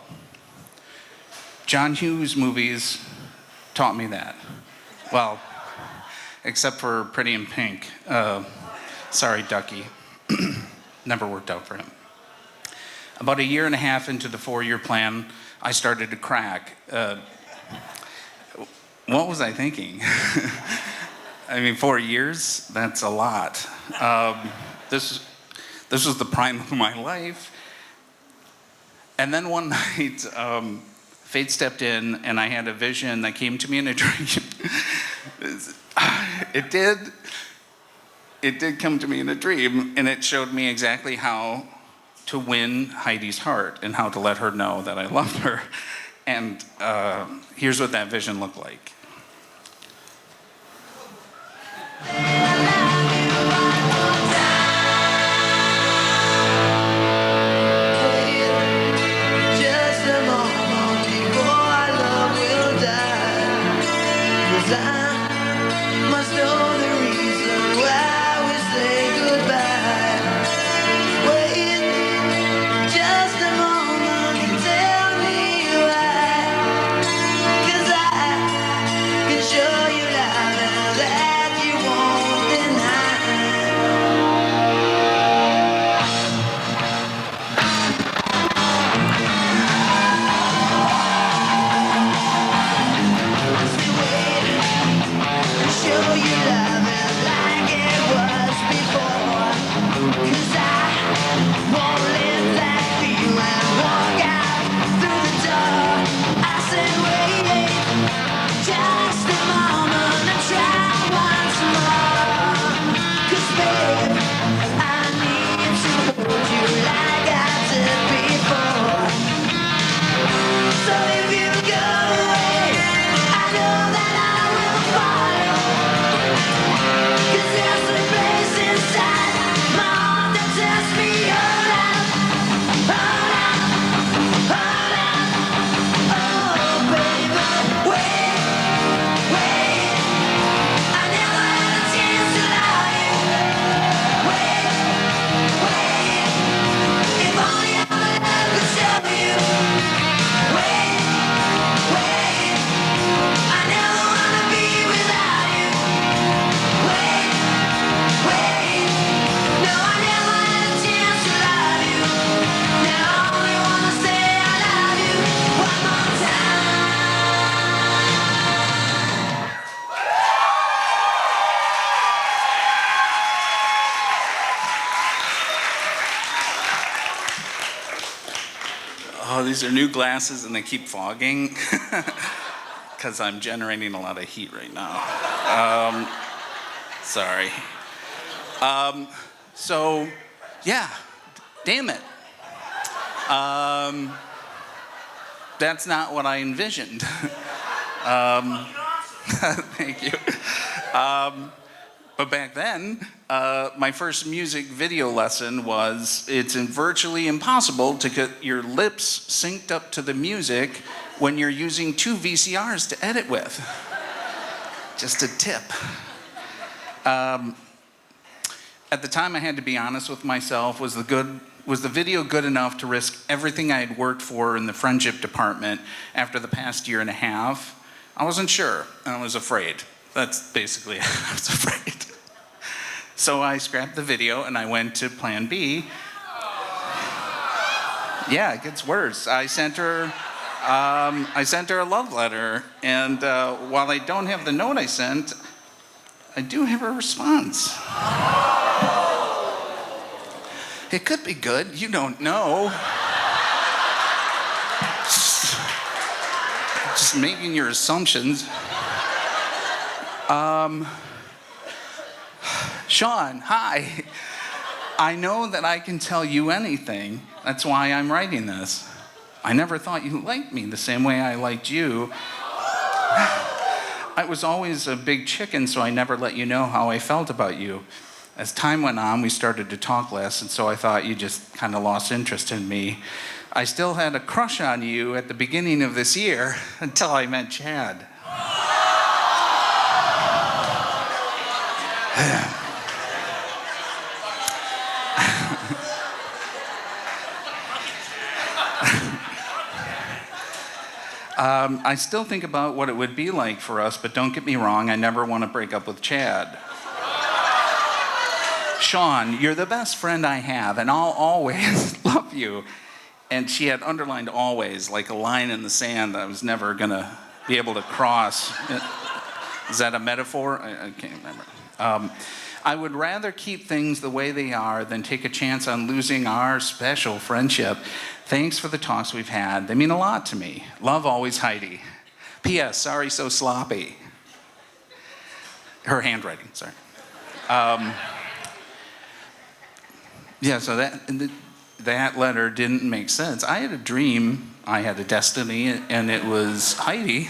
John Hughes movies taught me that. Well, except for Pretty in Pink. Sorry, Ducky. Never worked out for him. About a year and a half into the 4-year plan, I started to crack. What was I thinking? I mean, 4 years? That's a lot. This was the prime of my life. And then one night, fate stepped in, and I had a vision that came to me in a dream. It did come to me in a dream, and it showed me exactly how to win Heidi's heart and how to let her know that I loved her. And here's what that vision looked like. Just a moment before our love will die. 'Cause I must know the reason why we say goodbye. Wait just a moment and tell me why. 'Cause I these are new glasses and they keep fogging because I'm generating a lot of heat right now. Sorry. So, yeah, damn it. That's not what I envisioned. Thank you. But back then, my first music video lesson was it's virtually impossible to get your lips synced up to the music when you're using 2 VCRs to edit with. Just a tip. At the time, I had to be honest with myself. Was the video good enough to risk everything I had worked for in the friendship department after the past year and a half? I wasn't sure, and I was afraid. That's basically it. I was afraid. So I scrapped the video and I went to plan B. Yeah, it gets worse. I sent her a love letter, and while I don't have the note I sent, I do have a response. It could be good, you don't know. Just making your assumptions. Sean, hi. I know that I can tell you anything. That's why I'm writing this. I never thought you liked me the same way I liked you. I was always a big chicken, so I never let you know how I felt about you. As time went on, we started to talk less, and so I thought you just kind of lost interest in me. I still had a crush on you at the beginning of this year until I met Chad. I still think about what it would be like for us, but don't get me wrong, I never want to break up with Chad. Sean, you're the best friend I have, and I'll always love you. And she had underlined always, like a line in the sand that I was never going to be able to cross. Is that a metaphor? I can't remember. I would rather keep things the way they are than take a chance on losing our special friendship. Thanks for the talks we've had. They mean a lot to me. Love, always, Heidi. P.S. Sorry so sloppy. Her handwriting, sorry. Yeah, so that letter didn't make sense. I had a dream, I had a destiny, and it was Heidi.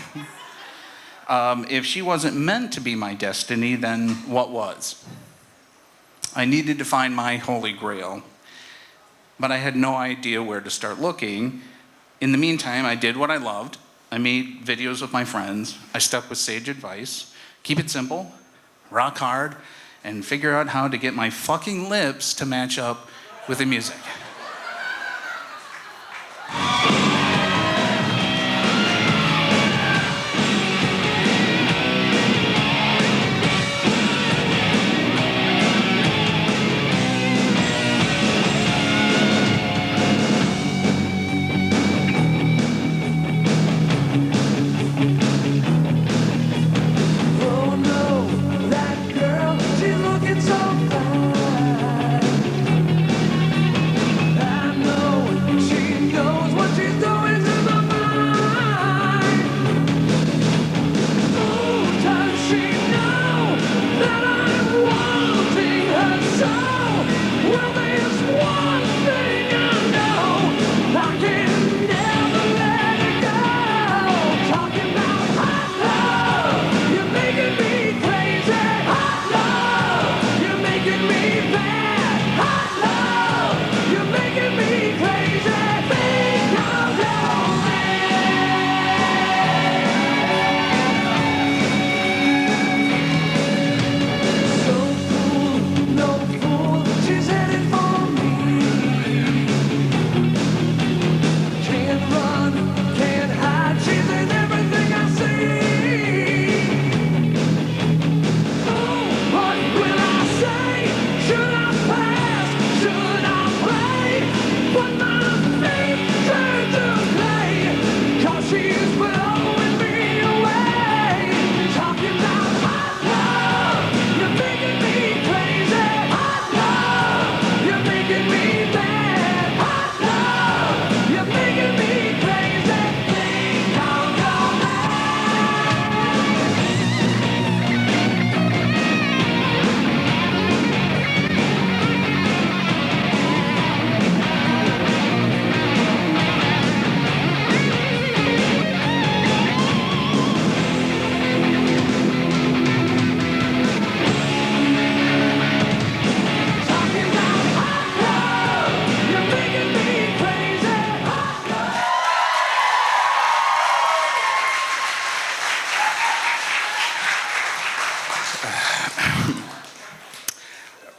If she wasn't meant to be my destiny, then what was? I needed to find my holy grail, but I had no idea where to start looking. In the meantime, I did what I loved. I made videos with my friends. I stuck with sage advice. Keep it simple, rock hard, and figure out how to get my fucking lips to match up with the music. Oh no, that girl, she's looking so fine.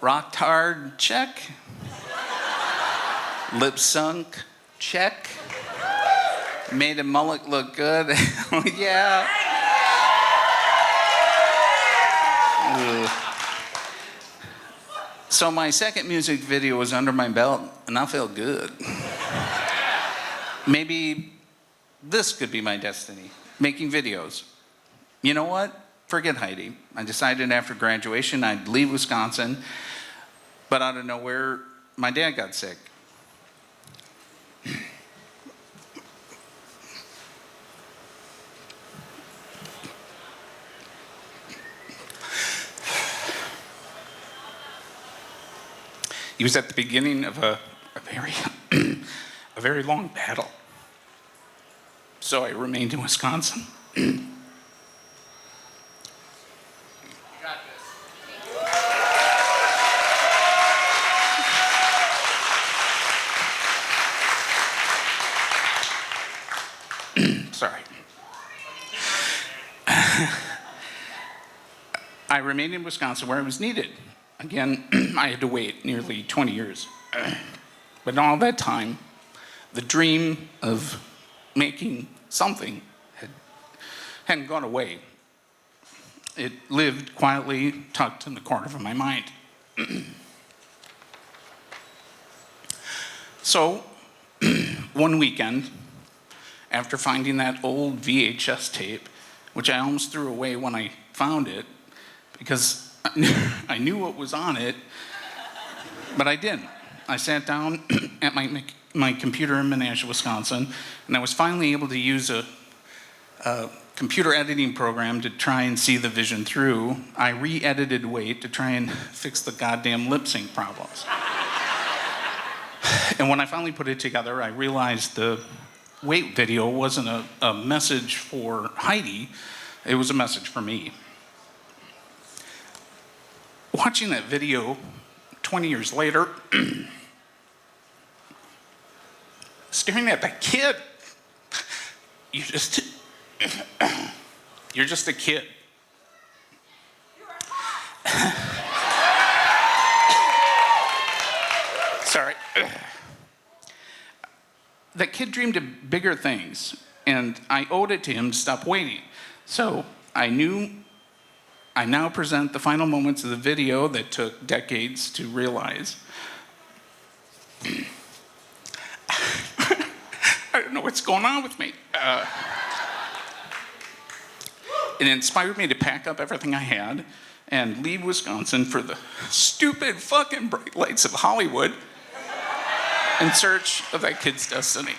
Rocked hard, check. Lip sunk, check. Made a mullet look good, yeah. Ugh. So my second music video was under my belt, and I felt good. Maybe this could be my destiny, making videos. You know what? Forget Heidi. I decided after graduation I'd leave Wisconsin, but out of nowhere, my dad got sick. He was at the beginning of a very long battle. So I remained in Wisconsin. Sorry. I remained in Wisconsin where I was needed. Again, I had to wait nearly 20 years. But in all that time, the dream of making something hadn't gone away. It lived quietly tucked in the corner of my mind. So, one weekend, after finding that old VHS tape, which I almost threw away when I found it, because I knew what was on it, but I didn't. I sat down at my computer in Menasha, Wisconsin, and I was finally able to use a computer editing program to try and see the vision through. I re-edited Wait to try and fix the goddamn lip sync problems. And when I finally put it together, I realized the Wait video wasn't a message for Heidi, it was a message for me. Watching that video 20 years later, staring at that kid, you're just a kid. Sorry. That kid dreamed of bigger things, and I owed it to him to stop waiting. So I now present the final moments of the video that took decades to realize. I don't know what's going on with me. It inspired me to pack up everything I had and leave Wisconsin for the stupid fucking bright lights of Hollywood in search of that kid's destiny.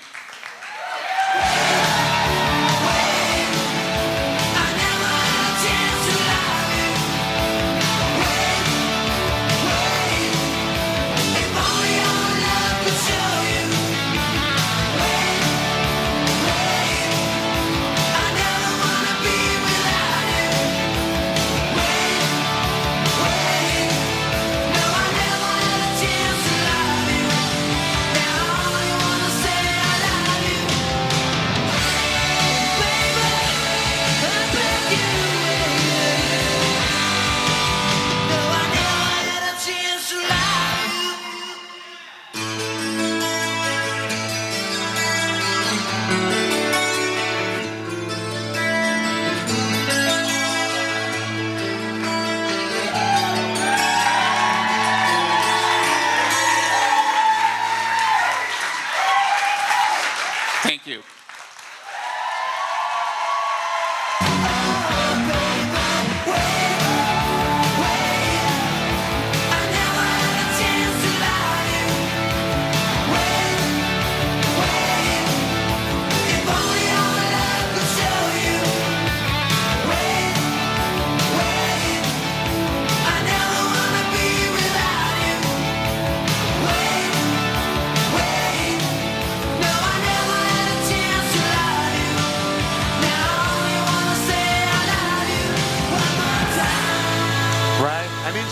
Thank you.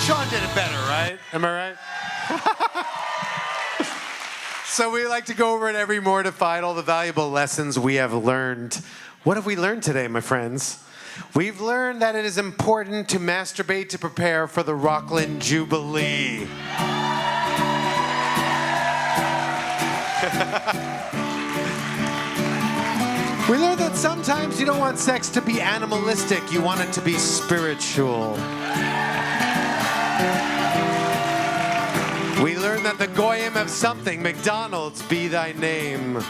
Sean did it better, right? Am I right? So we like to go over it every Mortified, all the valuable lessons we have learned. What have we learned today, my friends? We've learned that it is important to masturbate to prepare for the Rockland Jubilee. We learned that sometimes you don't want sex to be animalistic, you want it to be spiritual. We learned that the goyim of something, McDonald's, be thy name.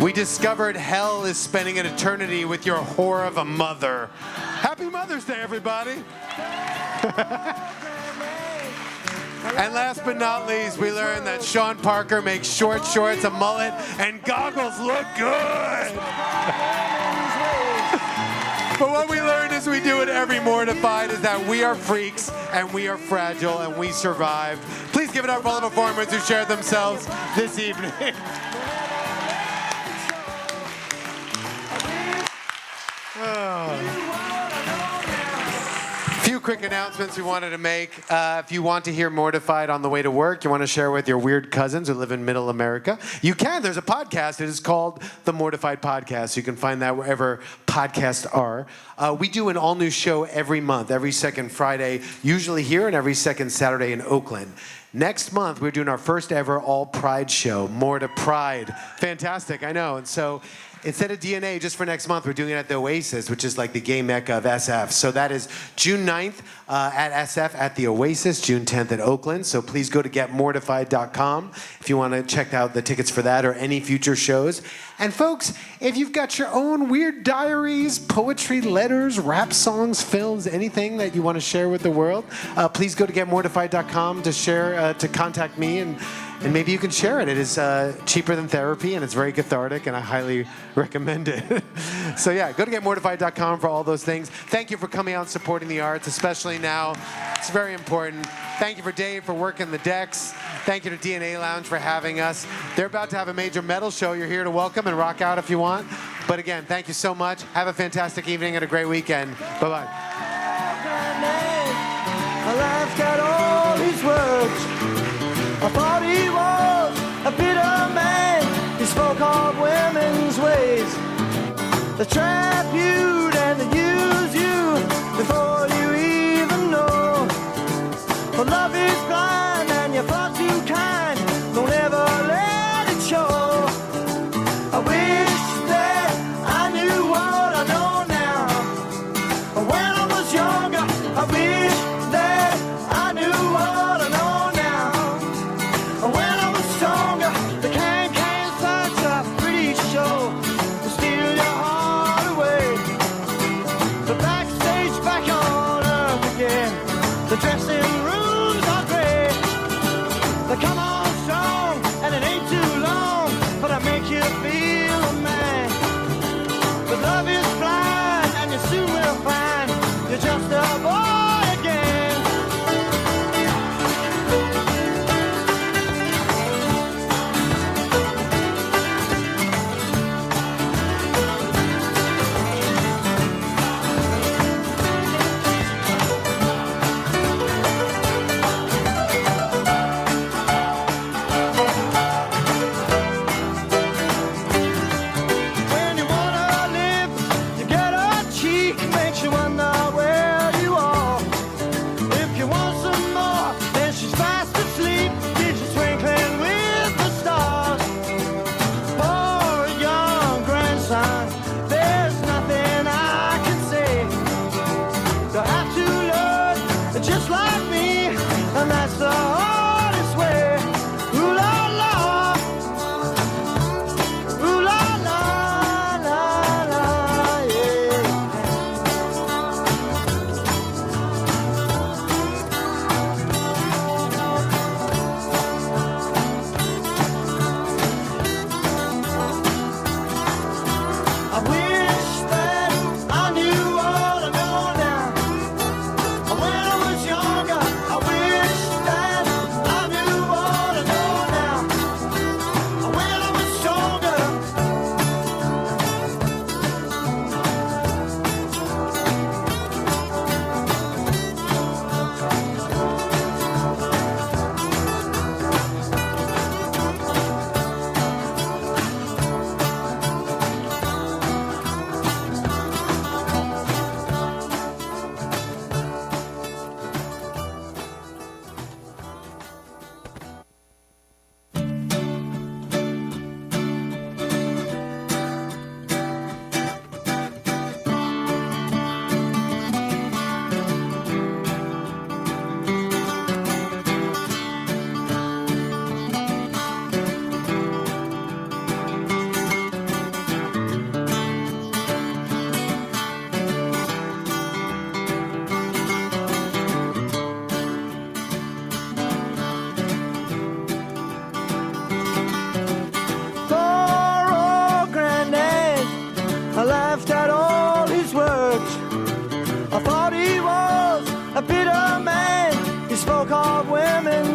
We discovered hell is spending an eternity with your whore of a mother. Happy Mother's Day, everybody. And last but not least, we learned that Sean Parker makes short shorts, a mullet, and goggles look good. But what we learned as we do it every Mortified is that we are freaks, and we are fragile, and we survived. Please give it up for all the performers who shared themselves this evening. Few quick announcements we wanted to make. If you want to hear Mortified on the way to work, you want to share with your weird cousins who live in Middle America, you can. There's a podcast. It is called The Mortified Podcast. You can find that wherever podcasts are. We do an all-new show every month, every second Friday, usually here, and every second Saturday in Oakland. Next month, we're doing our first ever all-Pride show, More to Pride. Fantastic, I know. And so instead of DNA, just for next month, we're doing it at the Oasis, which is like the gay mecca of SF. So that is June 9th at SF at the Oasis, June 10th at Oakland. So please go to getmortified.com if you want to check out the tickets for that or any future shows. And folks, if you've got your own weird diaries, poetry, letters, rap songs, films, anything that you want to share with the world, please go to getmortified.com to share, to contact me, and maybe you can share it. It is cheaper than therapy, and it's very cathartic, and I highly recommend it. So yeah, go to getmortified.com for all those things. Thank you for coming out and supporting the arts, especially now. It's very important. Thank you for Dave for working the decks. Thank you to DNA Lounge for having us. They're about to have a major metal show. You're here to welcome and rock out if you want. But again, thank you so much. Have a fantastic evening and a great weekend. Bye-bye. My life's got all these words. I thought he was a bitter man. He spoke of women's ways. They trap you and they use you before you even know. For love is blind and you're far too kind. Don't ever let it show. I wish that I knew what I know now. When I was younger, I wish that I knew what I know now. When I was stronger, the can-can thoughts are pretty sure to steal your heart away.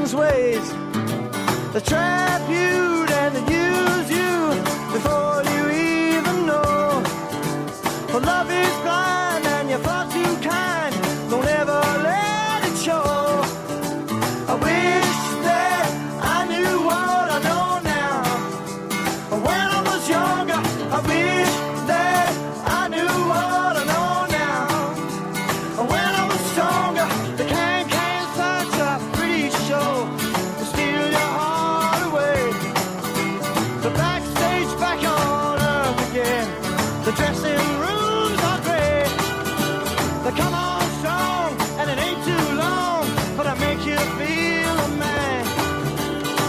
king's ways. They trap you and they use you before you even know. For love is blind and you're far too kind. Don't ever let it show. I wish that I knew what I know now. When I was younger, I wish that I knew what I know now. When I was stronger, the can such a pretty show to steal your heart away. The backstage back on earth again. The dressing rooms are great. They come on strong and it ain't too long, but I make you feel a man.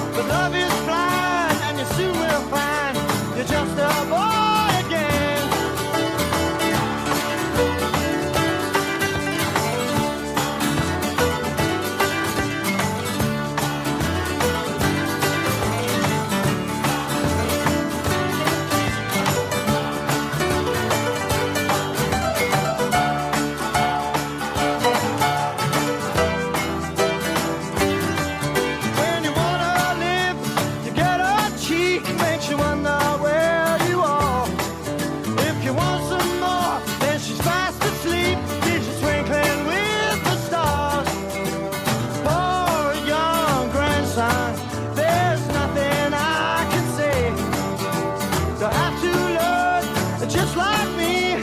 But love is blind and you soon will find you're just a boy again. When you wanna live, you get a cheek, makes you wonder where you are. If you want some more, then she's fast asleep, keeps you twinkling with the stars. For a young grandson, there's nothing I can say. You'll have to learn just like me,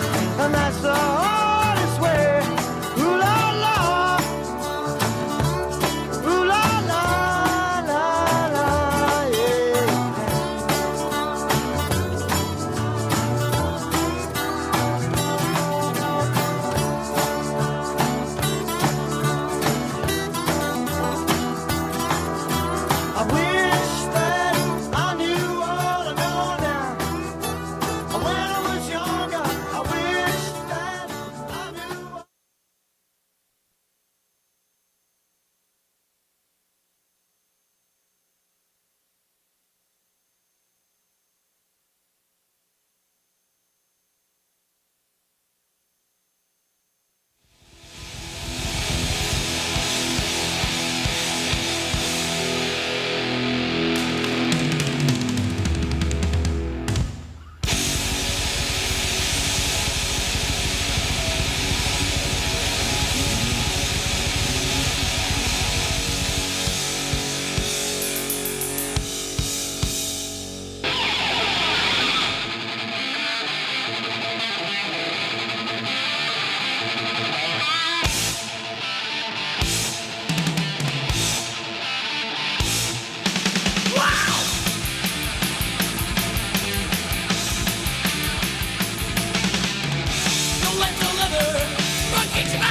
and that's the hardest way. Ooh la la, ooh la la, la la, yeah. I wish that I knew what I know now. When I was younger, I wish that I knew. Don't let the leather run into my